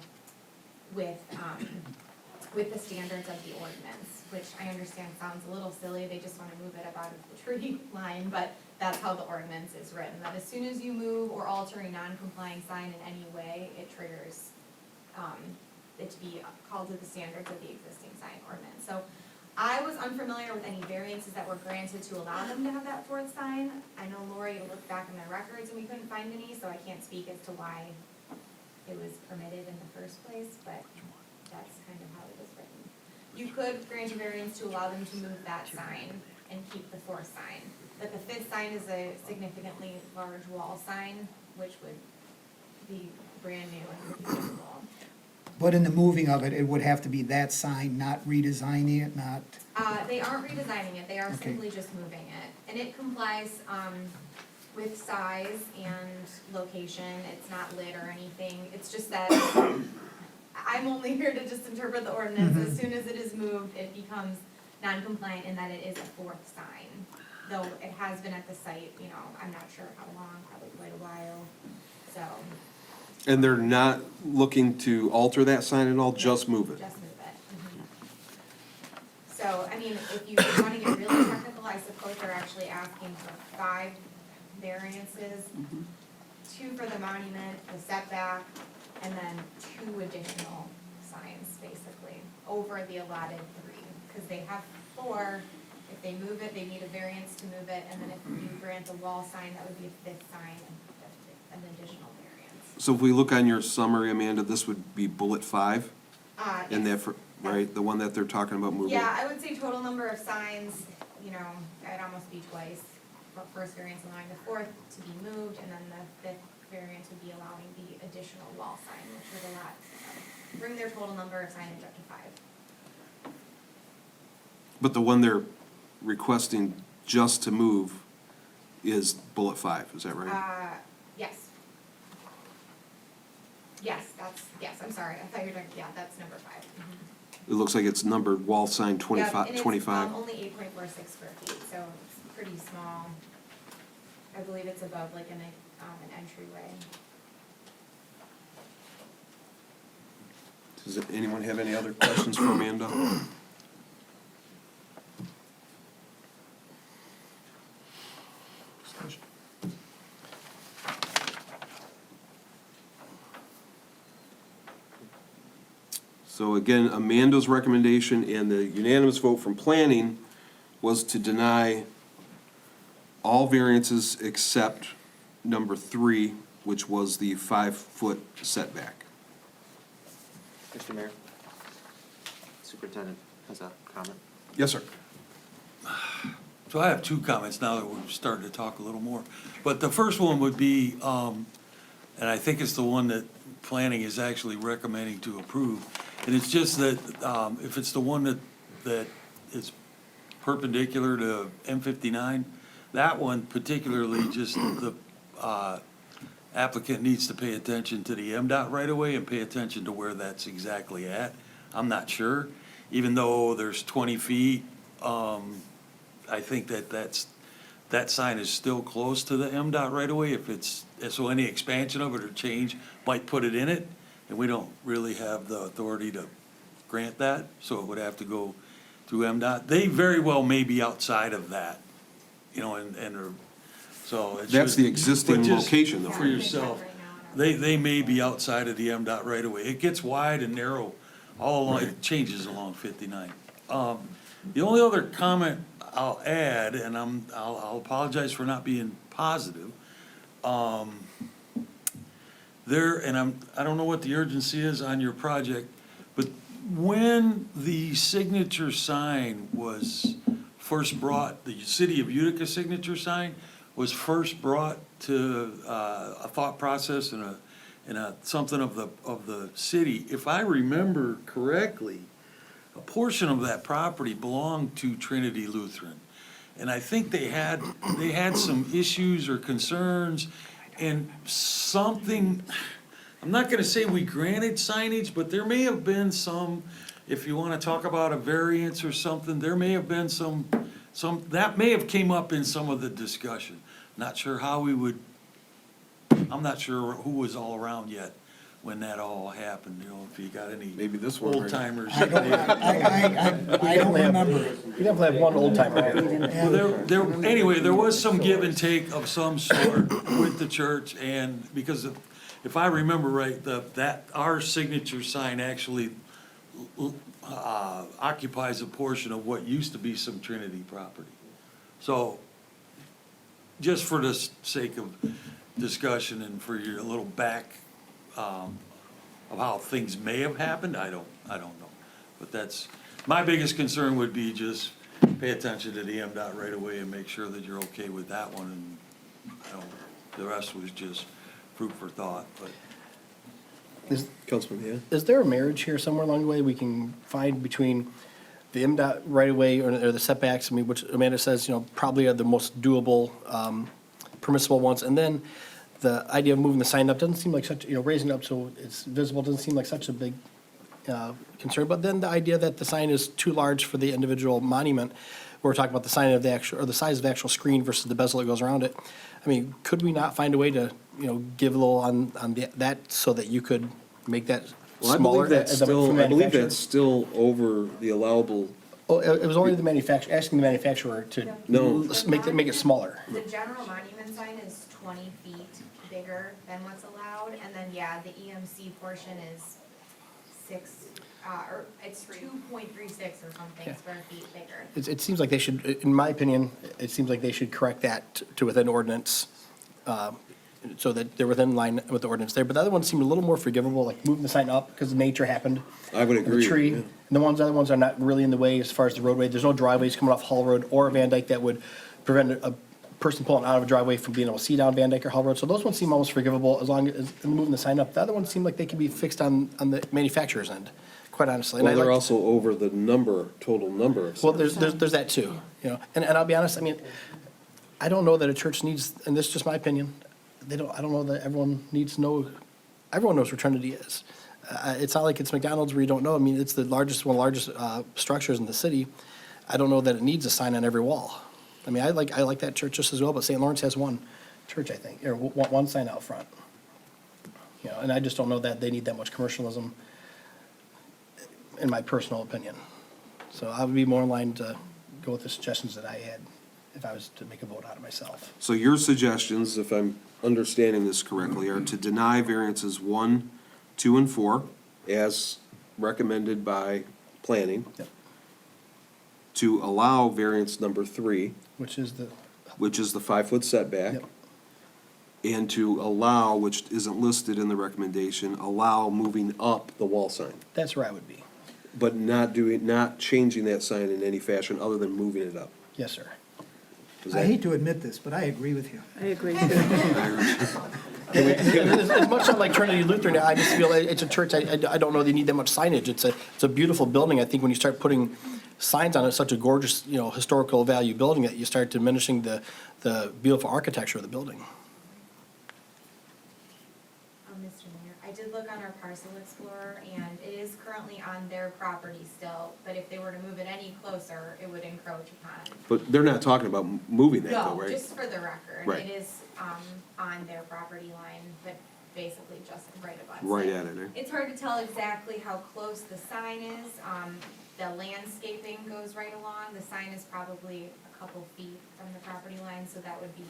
with the standards of the ordinance, which I understand sounds a little silly, they just want to move it up out of the tree line, but that's how the ordinance is written, that as soon as you move or alter a non-complying sign in any way, it triggers it to be called to the standards of the existing sign ordinance. So I was unfamiliar with any variances that were granted to allow them to have that 4th sign. I know Lori looked back in their records and we couldn't find any, so I can't speak as to why it was permitted in the first place, but that's kind of how it was written. You could grant a variance to allow them to move that sign and keep the fourth sign. But the fifth sign is a significantly large wall sign, which would be brand new and would be visible. But in the moving of it, it would have to be that sign, not redesigning it, not, They aren't redesigning it, they are Okay. simply just moving it. And it complies, with size and location, it's not lit or anything, it's just that I'm only here to just interpret the ordinance. As soon as it is moved, it becomes non-compliant in that it is a fourth sign. Though it has been at the site, you know, I'm not sure how long, probably quite a while, so And they're not looking to alter that sign at all, just move it? just move it. So, I mean, if you wanna get really technical, I suppose they're actually asking for 5 variances. 2 for the monument, the setback, and then 2 additional signs, basically, over the allotted 3. Because they have 4, if they move it, they need a variance to move it, and then if you grant the wall sign, that would be a 5th sign, and an additional variance. So if we look on your summary, Amanda, this would be bullet 5? In Yes. that, right, the one that they're talking about moving? Yeah, I would say total number of signs, you know, I'd almost be twice. But first variance allowing the 4th to be moved, and then the 5th variance would be allowing the additional wall sign, which would allow, bring their total number of signage up to 5. But the one they're requesting just to move is bullet 5, is that right? Yes. Yes, I'm sorry, I thought you were doing, yeah, that's number 5. It looks like it's numbered wall sign Yeah, 25, and it's, 25. only 8.46 square feet, so it's pretty small. I believe it's above like an entryway. Does anyone have any other questions for Amanda? So again, Amanda's recommendation and the unanimous vote from planning was to deny all variances except number 3, which was the 5-foot setback. Mr. Mayor? Superintendent has a comment. Yes, sir. So I have 2 comments now that we're starting to talk a little more. But the first one would be, and I think it's the one that planning is actually recommending to approve. And it's just that, if it's the one that is perpendicular to M59, that one particularly, just the applicant needs to pay attention to the MDOT right away and pay attention to where that's exactly at. I'm not sure, even though there's 20 feet, I think that sign is still close to the MDOT right away. If it's, so any expansion of it or change might put it in it, and we don't really have the authority to grant that, so it would have to go through MDOT. They very well may be outside of that, you know, and are, so. it That's should- the existing but just location, though. For yourself, they may be outside of the MDOT right away. It gets wide and narrow all along, it changes along 59. The only other comment I'll add, and I'll apologize for not being positive, I don't know what the urgency is on your project, but when the signature sign was first brought, the city of Utica signature sign was first brought to a thought process and something of the city, if I remember correctly, a portion of that property belonged to Trinity Lutheran. And I think they had some issues or concerns and something, I'm not gonna say we granted signage, but there may have been some, if you wanna talk about a variance or something, there may have been some, that may have came up in some of the discussion. Not sure how we would, I'm not sure who was all around yet when that all happened, you know, if you got any Maybe this one right old timers. I don't remember. You definitely have one old timer here. Well, anyway, there was some give and take of some sort with the church, and because if I remember right, our signature sign actually occupies a portion of what used to be some Trinity property. So, just for the sake of discussion and for your little back, of how things may have happened, I don't know. But that's, my biggest concern would be just pay attention to the MDOT right away and make sure that you're okay with that one, and, the rest was just food for thought, but. Councilman, Is there a marriage here somewhere along the way we can find between the MDOT right-of-way or the setbacks, I mean, which Amanda says, probably are the most doable, permissible ones, and then the idea of moving the sign up doesn't seem like such, raising it up so it's visible doesn't seem like such a big concern, but then the idea that the sign is too large for the individual monument, we're talking about the sign of the actual, or the size of the actual screen versus the bezel that goes around it. I mean, could we not find a way to, give a little on that so that you could make that well, I smaller? believe that's as a- from still, the I believe manufacturer? that's still over the allowable. Oh, it was only the manufacturer, asking the manufacturer to No. make it smaller. The general monument sign is 20 feet bigger than what's allowed, and then, yeah, the EMC portion is it's 2.36 or something Yeah. square feet bigger. It seems like they should, in my opinion, it seems like they should correct that to within ordinance, so that they're within line with the ordinance there. But the other ones seem a little more forgivable, like moving the sign up because nature happened. I would and agree, The tree, yeah. and the other ones are not really in the way as far as the roadway. There's no driveways coming off Hall Road or Van Dyke that would prevent a person pulling out of a driveway from being able to see down Van Dyke or Hall Road. So those ones seem almost forgivable as long as moving the sign up. The other ones seem like they can be fixed on the manufacturer's end, quite honestly. And Well, I they're like- also over the total number of. Well, there's that too, and I'll be honest, I mean, I don't know that a church needs, and this is just my opinion, I don't know that everyone needs to know, everyone knows where Trinity is. It's not like it's McDonald's where you don't know, I mean, it's one of the largest structures in the city. I don't know that it needs a sign on every wall. I mean, I like that church just as well, but St. Lawrence has one church, I think, or one sign out front. And I just don't know that they need that much commercialism, in my personal opinion. So I would be more inclined to go with the suggestions that I had if I was to make a vote out of myself. So your suggestions, if I'm understanding this correctly, are to deny variances 1, 2, and 4 as recommended by planning. Yep. To allow variance number 3, Which is the, which is the 5-foot setback. Yep. And to allow, which isn't listed in the recommendation, allow moving up the wall sign. that's where I would be. But not changing that sign in any fashion other than moving it up. Yes, sir. Is I that- hate to admit this, but I agree with you. I agree too. As much as like Trinity Lutheran, I just feel it's a church, I don't know they need that much signage. It's a beautiful building. I think when you start putting signs on it, such a gorgeous, historical value building, that you start diminishing the beautiful architecture of the building. Mr. Mayor, I did look on our parcel explorer, and it is currently on their property still, but if they were to move it any closer, it would encroach upon. But they're not talking about moving that though, No, right? just for the record, Right. it is, on their property line, but basically just right above. Right at it, eh? It's hard to tell exactly how close the sign is. The landscaping goes right along. The sign is probably a couple feet from the property line, so that would be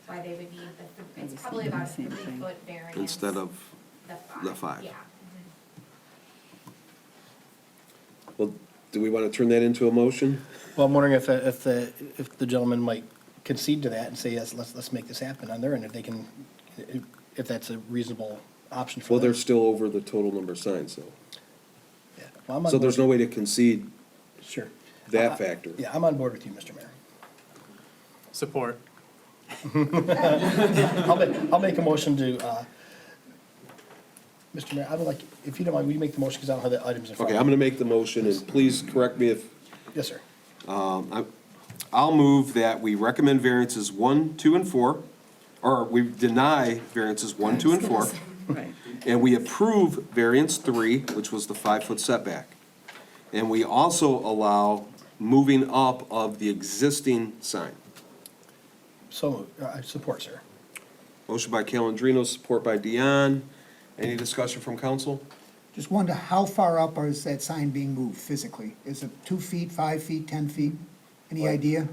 why they would need it's probably about a 3-foot variance. Instead of the the 5. Yeah. Well, do we want to turn that into a motion? Well, I'm wondering if the gentleman might concede to that and say, yes, let's make this happen on their end, if they can, if that's a reasonable option for Well, them. they're still over the total number of signs, so. Yeah. Well, I'm on So there's no board. way to concede Sure. that factor. Yeah, I'm on board with you, Mr. Mayor. Support. I'll make a motion to, Mr. Mayor, I would like, if you don't mind, will you make the motion, because I don't have the items in front Okay, of I'm me. going to make the motion, and please correct me if, Yes, sir. I'll move that we recommend variances 1, 2, and 4, or we deny variances 1, 2, and 4. Right. And we approve variance 3, which was the 5-foot setback. And we also allow moving up of the existing sign. So, I support, sir. Motion by Calendino, support by Dion. Any discussion from council? Just wonder how far up is that sign being moved physically? Is it 2 feet, 5 feet, 10 feet? Any idea?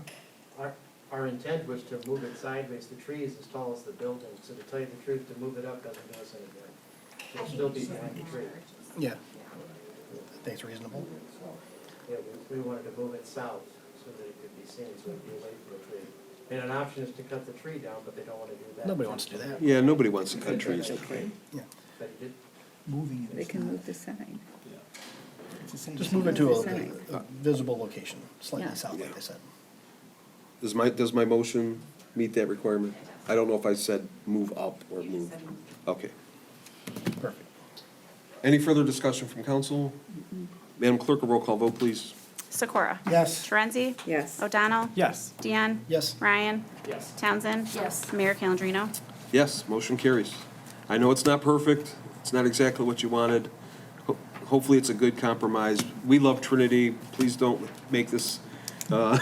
Our intent was to move it sideways. The tree is as tall as the building, so to tell you the truth, to move it up doesn't do us any good. It'll still be behind the tree. Yeah. I think it's reasonable. Yeah, we wanted to move it south so that it could be seen, so it'd be away from the tree. And an option is to cut the tree down, but they don't want to do that. Nobody wants to do that. Yeah, nobody wants to cut trees. Yeah. But it did- Moving it. They can move the sign. Just move it to a visible location, slightly south, like I said. Does my motion meet that requirement? I don't know if I said move up or move. Okay. Perfect. Any further discussion from council? Madam Clerk, a roll call vote, please. Sikora? Yes. Torenzi? Yes. O'Donnell? Yes. Deanne? Yes. Ryan? Yes. Townsend? Yes. Mayor Calendino? Yes, motion carries. I know it's not perfect, it's not exactly what you wanted. Hopefully, it's a good compromise. We love Trinity, please don't make this a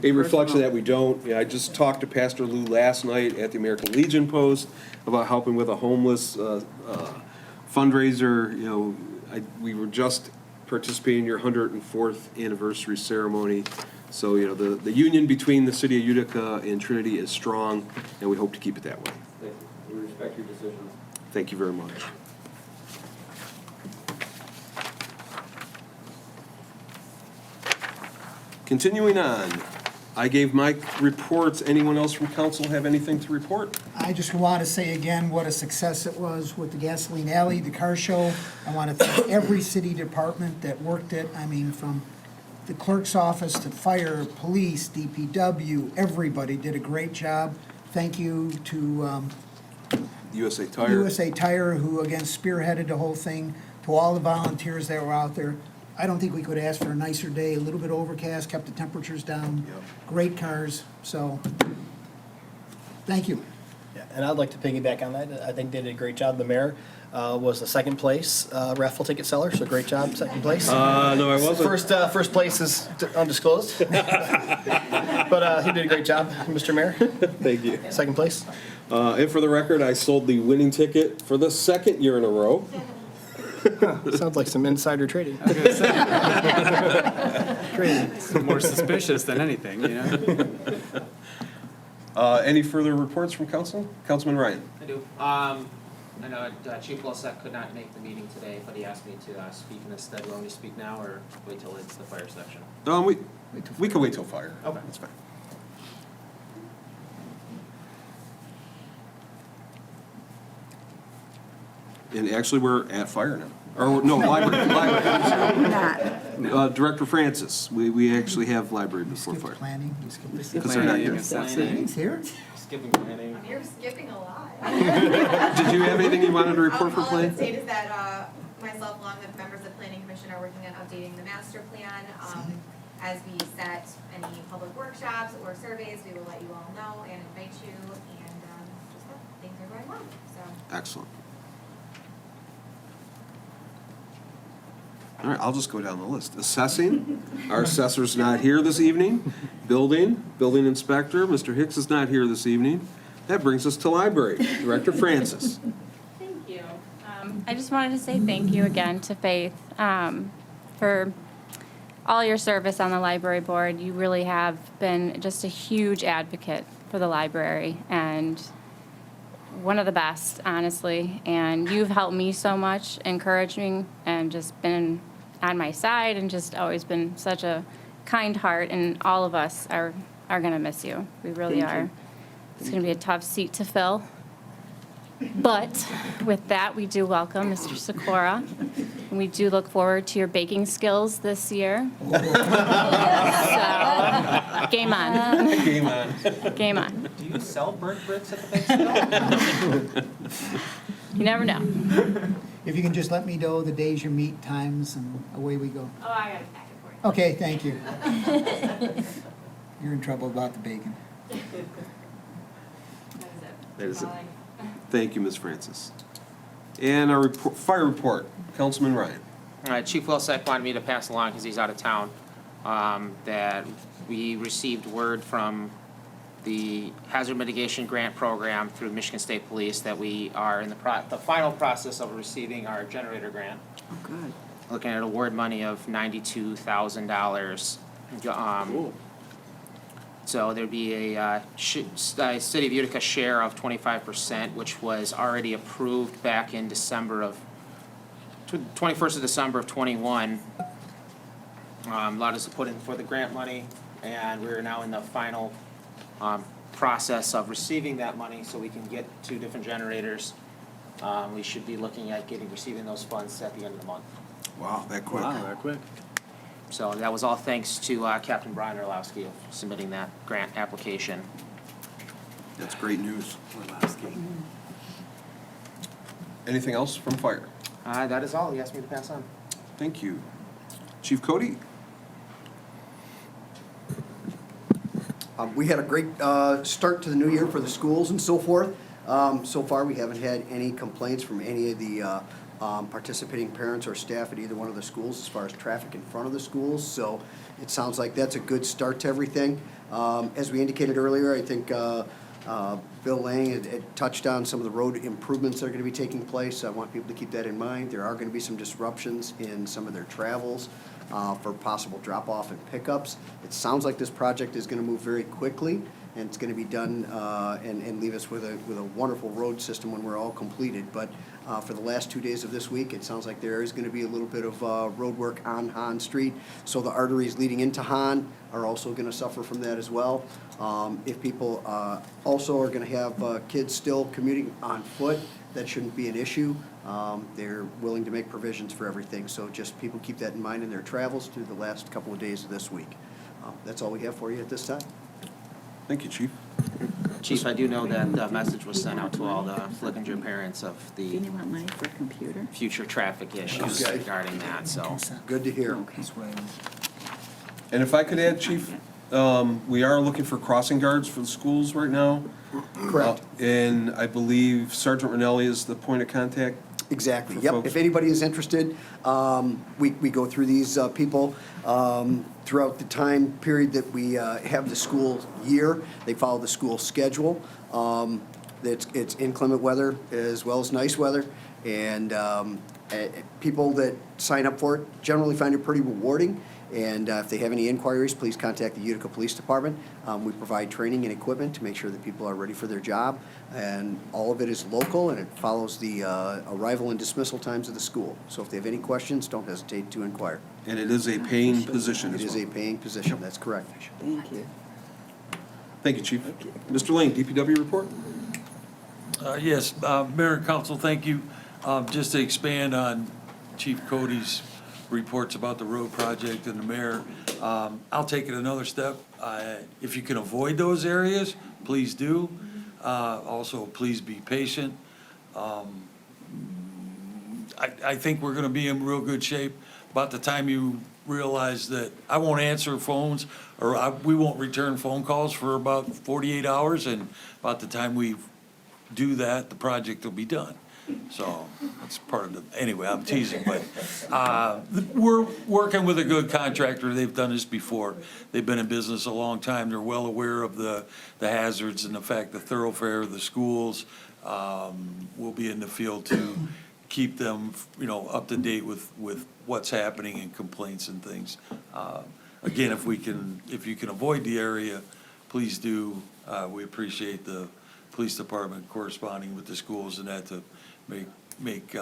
reflection that we don't. Yeah, I just talked to Pastor Lou last night at the American Legion Post about helping with a homeless fundraiser. You know, we were just participating in your 104th anniversary ceremony. So, you know, the union between the city of Utica and Trinity is strong, and we hope to keep it that way. Thank you. We respect your decisions. Thank you very much. Continuing on, I gave my reports. Anyone else from council have anything to report? I just want to say again what a success it was with the Gasoline Alley, the car show. I want to thank every city department that worked it. I mean, from the clerk's office to fire, police, DPW, everybody did a great job. Thank you to USA Tire. USA Tire, who again spearheaded the whole thing, to all the volunteers that were out there. I don't think we could ask for a nicer day, a little bit overcast, kept the temperatures down, great cars, so, thank you. Yeah, and I'd like to piggyback on that. I think they did a great job. The mayor was the second place raffle ticket seller, so great job, second place. No, I wasn't. First place is undisclosed. But he did a great job, Mr. Mayor. Thank you. Second place. And for the record, I sold the winning ticket for the second year in a row. Sounds like some insider trading. Crazy. It's more suspicious than anything, you know? Any further reports from council? Councilman Ryan? I do. I know Chief Wilczek could not make the meeting today, but he asked me to speak in his stead. Do you want me to speak now or wait till it's the fire section? We can wait till fire. Okay. That's fine. And actually, we're at fire now. Or, no, library. Director Francis, we actually have library before fire. Planning, you skipped this. Because they're not here. Planning's here? Skipping planning. You're skipping a lot. Did you have anything you wanted to report for All I planning? would state is that myself, along with members of Planning Commission, are working on updating the master plan. As we set any public workshops or surveys, we will let you all know and invite you, and just that things are going well, so. Excellent. All right, I'll just go down the list. Assessing, our assessor's not here this evening. Building inspector, Mr. Hicks is not here this evening. That brings us to library. Director Francis. Thank you. I just wanted to say thank you again to Faith for all your service on the library board. You really have been just a huge advocate for the library and one of the best, honestly. And you've helped me so much, encouraging, and just been on my side and just always been such a kind heart. And all of us are going to miss you. We really are. It's going to be a tough seat to fill. But with that, we do welcome Mr. Sikora. And we do look forward to your baking skills this year. So, game on. Game on. Game on. Do you sell burnt bricks at the bake sale? You never know. If you can just let me know the days you meet, times, and away we go. Oh, I got it back for you. Okay, thank you. You're in trouble about the bacon. That is it. Thank you, Ms. Francis. And our fire report, Councilman Ryan. Chief Wilczek wanted me to pass along, because he's out of town, that we received word from the Hazard Mitigation Grant Program through Michigan State Police that we are in the final process of receiving our generator grant. Oh, good. Looking at award money of $92,000. So there'd be a City of Utica share of 25%, which was already approved back in December of, 21st of December of '21. Allowed us to put in for the grant money, and we're now in the final process of receiving that money so we can get 2 different generators. We should be looking at receiving those funds at the end of the month. Wow, that quick. Wow, that quick. So that was all thanks to Captain Brian Orlowski of submitting that grant application. That's great news. Anything else from fire? That is all he asked me to pass on. Thank you. Chief Cody? We had a great start to the new year for the schools and so forth. So far, we haven't had any complaints from any of the participating parents or staff at either one of the schools as far as traffic in front of the schools. So it sounds like that's a good start to everything. As we indicated earlier, I think Bill Lang had touched on some of the road improvements that are going to be taking place. I want people to keep that in mind. There are going to be some disruptions in some of their travels for possible drop-off and pickups. It sounds like this project is going to move very quickly, and it's going to be done and leave us with a wonderful road system when we're all completed. But for the last 2 days of this week, it sounds like there is going to be a little bit of road work on Hahn Street. So the arteries leading into Hahn are also going to suffer from that as well. If people also are going to have kids still commuting on foot, that shouldn't be an issue. They're willing to make provisions for everything. So just people keep that in mind in their travels through the last couple of days of this week. That's all we have for you at this time. Thank you, Chief. Chief, I do know that the message was sent out to all the Flickinger parents of the You want money for a computer? future traffic issues Okay. regarding that, so. Good to hear. And if I could add, Chief, we are looking for crossing guards for the schools right now. Correct. And I believe Sergeant Ranelli is the point of contact. Exactly, for yep. folks. If anybody is interested, we go through these people throughout the time period that we have the school year. They follow the school schedule. It's inclement weather as well as nice weather. And people that sign up for it generally find it pretty rewarding. And if they have any inquiries, please contact the Utica Police Department. We provide training and equipment to make sure that people are ready for their job. And all of it is local, and it follows the arrival and dismissal times of the school. So if they have any questions, don't hesitate to inquire. And it is a paying position It as is well. a paying position, that's correct. Thank you. Thank you, Chief. Mr. Lane, DPW report? Yes, Mayor and Council, thank you. Just to expand on Chief Cody's reports about the road project and the mayor, I'll take it another step. If you can avoid those areas, please do. Also, please be patient. I think we're gonna be in real good shape. About the time you realize that I won't answer phones, or we won't return phone calls for about 48 hours, and about the time we do that, the project will be done. So that's part of the, anyway, I'm teasing, but we're working with a good contractor. They've done this before. They've been in business a long time. They're well aware of the hazards and the fact the thoroughfare of the schools will be in the field to keep them, up to date with what's happening and complaints and things. Again, if you can avoid the area, please do. We appreciate the police department corresponding with the schools and that to make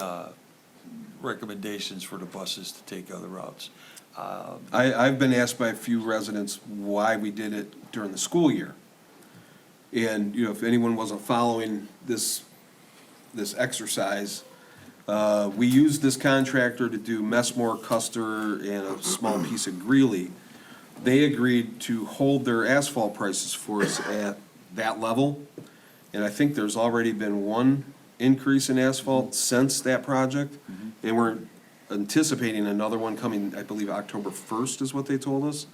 recommendations for the buses to take other routes. I've been asked by a few residents why we did it during the school year. And, if anyone wasn't following this exercise, we used this contractor to do Messmore, Custer, and a small piece of Greeley. They agreed to hold their asphalt prices for us at that level. And I think there's already been one increase in asphalt since that project. And we're anticipating another one coming, I believe, October 1st is what they told us.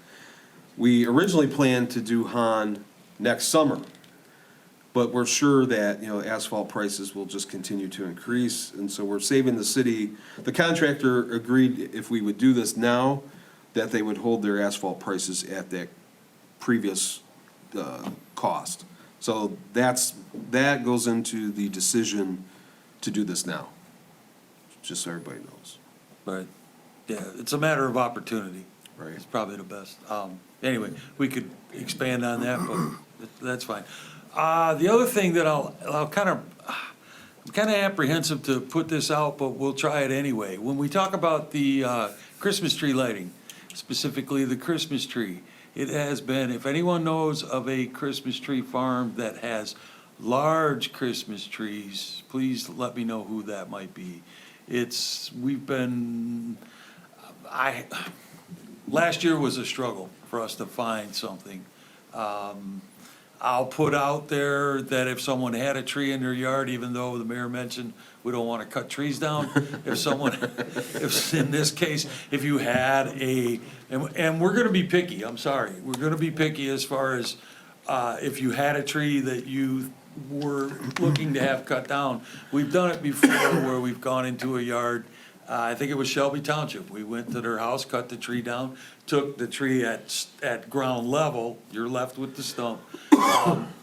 We originally planned to do Hahn next summer, but we're sure that, asphalt prices will just continue to increase. And so we're saving the city. The contractor agreed if we would do this now, that they would hold their asphalt prices at that previous cost. So that goes into the decision to do this now, just so everybody knows. Right. Yeah, it's a matter of opportunity. Right. It's probably the best. Anyway, we could expand on that, but that's fine. The other thing that I'm kind of apprehensive to put this out, but we'll try it anyway. When we talk about the Christmas tree lighting, specifically the Christmas tree, it has been, if anyone knows of a Christmas tree farm that has large Christmas trees, please let me know who that might be. We've been last year was a struggle for us to find something. I'll put out there that if someone had a tree in their yard, even though the mayor mentioned we don't want to cut trees down, if someone, if, in this case, if you had and we're gonna be picky, I'm sorry, we're gonna be picky as far as, if you had a tree that you were looking to have cut down. We've done it before where we've gone into a yard, I think it was Shelby Township. We went to their house, cut the tree down, took the tree at ground level, you're left with the stump.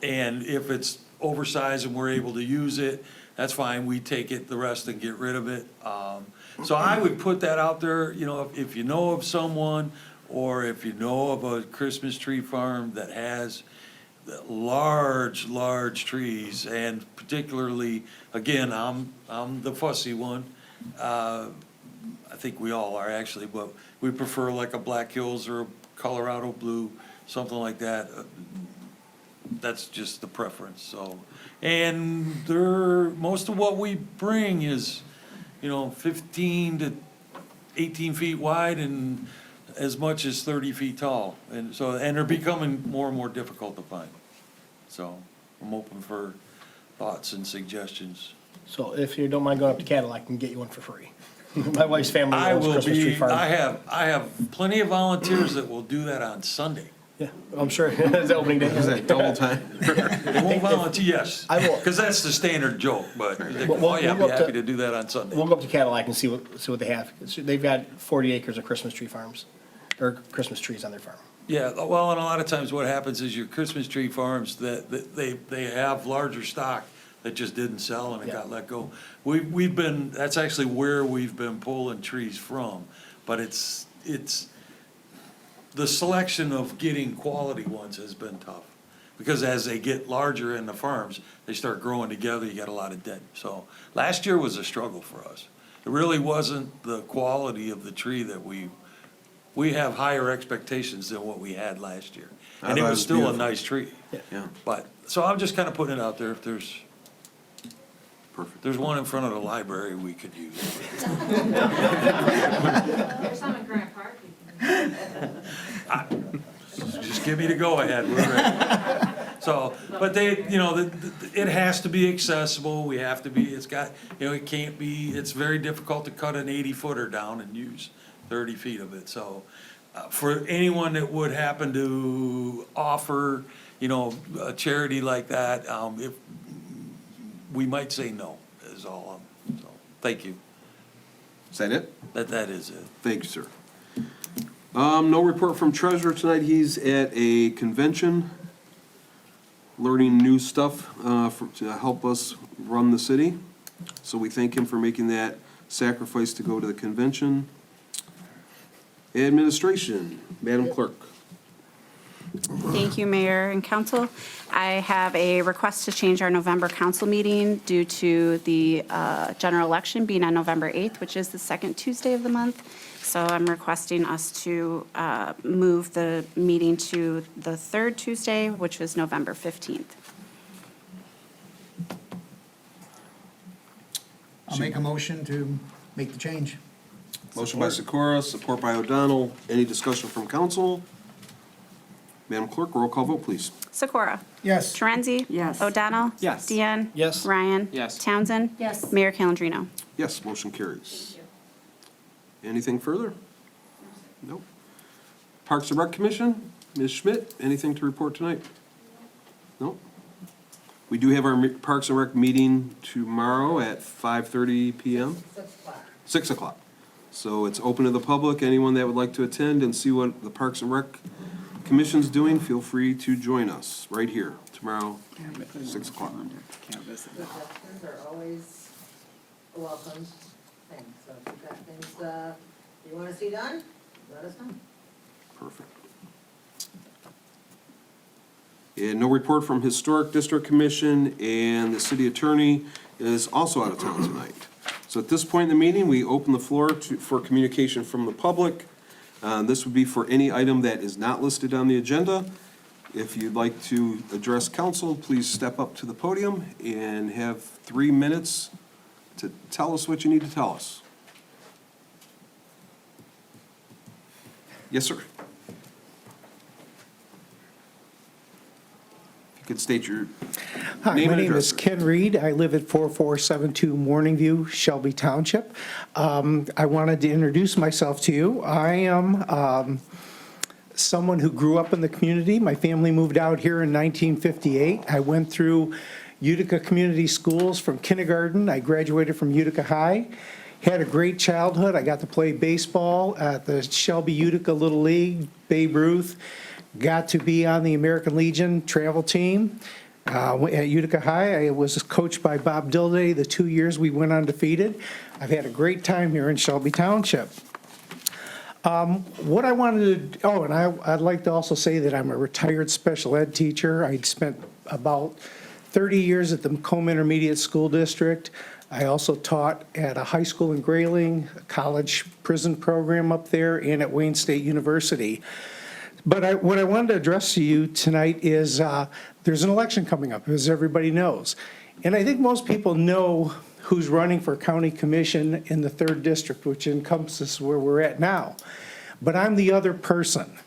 And if it's oversized and we're able to use it, that's fine, we take it, the rest, and get rid of it. So I would put that out there, you know, if you know of someone, or if you know of a Christmas tree farm that has large trees, and particularly, again, I'm the fussy one. I think we all are actually, but we prefer like a Black Hills or a Colorado Blue, something like that. That's just the preference, so. And most of what we bring is, you know, 15 to 18 feet wide and as much as 30 feet tall. And so, and they're becoming more and more difficult to find. So I'm open for thoughts and suggestions. So if you don't mind going up to Cadillac, I can get you one for free. My wife's family I owns will Christmas tree be, farm. I have plenty of volunteers that will do that on Sunday. Yeah, I'm sure, it's the opening day. Is that double time? They won't volunteer, yes. I will. Because that's the standard joke, but they Well, go, oh yeah, I'd we'll be go up happy to- to do that on Sunday. We'll go up to Cadillac and see what they have. They've got 40 acres of Christmas tree farms, or Christmas trees on their farm. Yeah, well, and a lot of times what happens is your Christmas tree farms, that they have larger stock that just didn't sell and it got let go. We've been, that's actually where we've been pulling trees from, but it's, the selection of getting quality ones has been tough. Because as they get larger in the farms, they start growing together, you got a lot of dead. So last year was a struggle for us. It really wasn't the quality of the tree that we have higher expectations than what we had last year. I And it thought it was was still a beautiful. nice tree. Yeah. But, so I'm just kind of putting it out there, if there's Perfect. there's one in front of the library we could use. There's some in Grant Park. Just give me the go-ahead, we're ready. So, but they, you know, it has to be accessible, we have to be, it's got, you know, it can't be, it's very difficult to cut an 80-footer down and use 30 feet of it, so. For anyone that would happen to offer, you know, a charity like that, if, we might say no, is all, so, thank you. Is that it? That is it. Thank you, sir. No report from treasurer tonight. He's at a convention, learning new stuff to help us run the city. So we thank him for making that sacrifice to go to the convention. Administration, Madam Clerk. Thank you, Mayor and Council. I have a request to change our November council meeting due to the general election being on November 8th, which is the second Tuesday of the month. So I'm requesting us to move the meeting to the third Tuesday, which was November 15th. I'll make a motion to make the change. Motion by Sikora, support by O'Donnell. Any discussion from council? Madam Clerk, roll call vote, please. Sikora? Yes. Torenzi? Yes. O'Donnell? Yes. Deanne? Yes. Ryan? Yes. Townsend? Yes. Mayor Calendino? Yes, motion carries. Anything further? Nope. Parks and Rec Commission, Ms. Schmidt, anything to report tonight? Nope. We do have our Parks and Rec meeting tomorrow at 5:30 PM. 6 o'clock. So it's open to the public. Anyone that would like to attend and see what the Parks and Rec Commission's doing, feel free to join us right here tomorrow, 6 o'clock. Suggestions are always a welcome thing, so if you've got things you want to see done, let us know. Perfect. And no report from Historic District Commission, and the city attorney is also out of town tonight. So at this point in the meeting, we open the floor for communication from the public. This would be for any item that is not listed on the agenda. If you'd like to address council, please step up to the podium and have 3 minutes to tell us what you need to tell us. Yes, sir. If you could state your Hi, name my and name address, is sir. Ken Reed. I live at 4472 Morning View, Shelby Township. I wanted to introduce myself to you. I am someone who grew up in the community. My family moved out here in 1958. I went through Utica Community Schools from kindergarten. I graduated from Utica High. Had a great childhood. I got to play baseball at the Shelby Utica Little League, Babe Ruth. Got to be on the American Legion travel team. At Utica High, I was coached by Bob Dilday the 2 years we went undefeated. I've had a great time here in Shelby Township. What I wanted to, and I'd like to also say that I'm a retired special ed teacher. I'd spent about 30 years at the Macomb Intermediate School District. I also taught at a high school in Grayling, a college prison program up there, and at Wayne State University. But what I wanted to address to you tonight is there's an election coming up, as everybody knows. And I think most people know who's running for county commission in the 3rd district, which encompasses where we're at now. But I'm the other person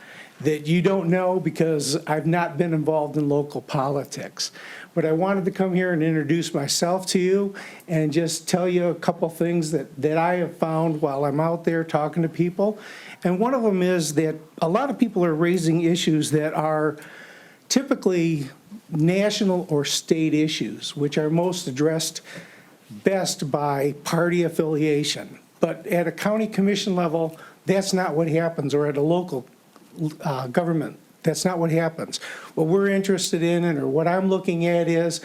that you don't know because I've not been involved in local politics. But I wanted to come here and introduce myself to you and just tell you a couple things that I have found while I'm out there talking to people. And one of them is that a lot of people are raising issues that are typically national or state issues, which are most addressed best by party affiliation. But at a county commission level, that's not what happens, or at a local government, that's not what happens. What we're interested in, or what I'm looking at, is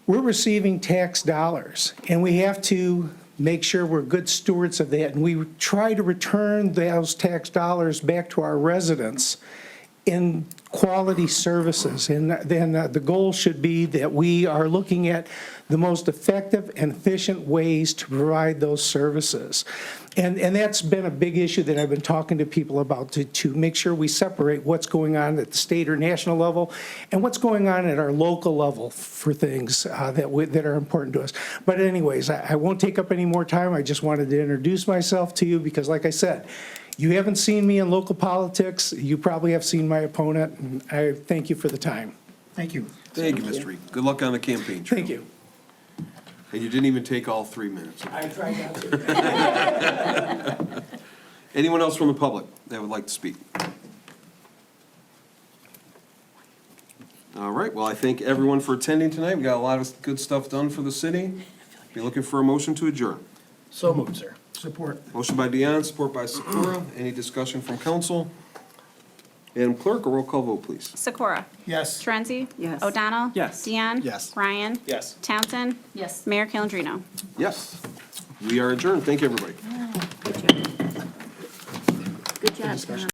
we're receiving tax dollars, and we have to make sure we're good stewards of that, and we try to return those tax dollars back to our residents in quality services. And then the goal should be that we are looking at the most effective and efficient ways to provide those services. And that's been a big issue that I've been talking to people about, to make sure we separate what's going on at the state or national level and what's going on at our local level for things that are important to us. But anyways, I won't take up any more time. I just wanted to introduce myself to you because, like I said, you haven't seen me in local politics. You probably have seen my opponent, and I thank you for the time. Thank you. Thank you, Mr. Reed. Good luck on the campaign trail. Thank you. And you didn't even take all 3 minutes. I tried not to. Anyone else from the public that would like to speak? All right, well, I thank everyone for attending tonight. We got a lot of good stuff done for the city. Be looking for a motion to adjourn. So moved, sir. Support. Motion by Dion, support by Sikora. Any discussion from council? Madam Clerk, a roll call vote, please. Sikora? Yes. Torenzi? Yes. O'Donnell? Yes. Deanne? Yes. Ryan? Yes. Townsend? Yes. Mayor Calendino? Yes. We are adjourned. Thank you, everybody. Good job, Tom.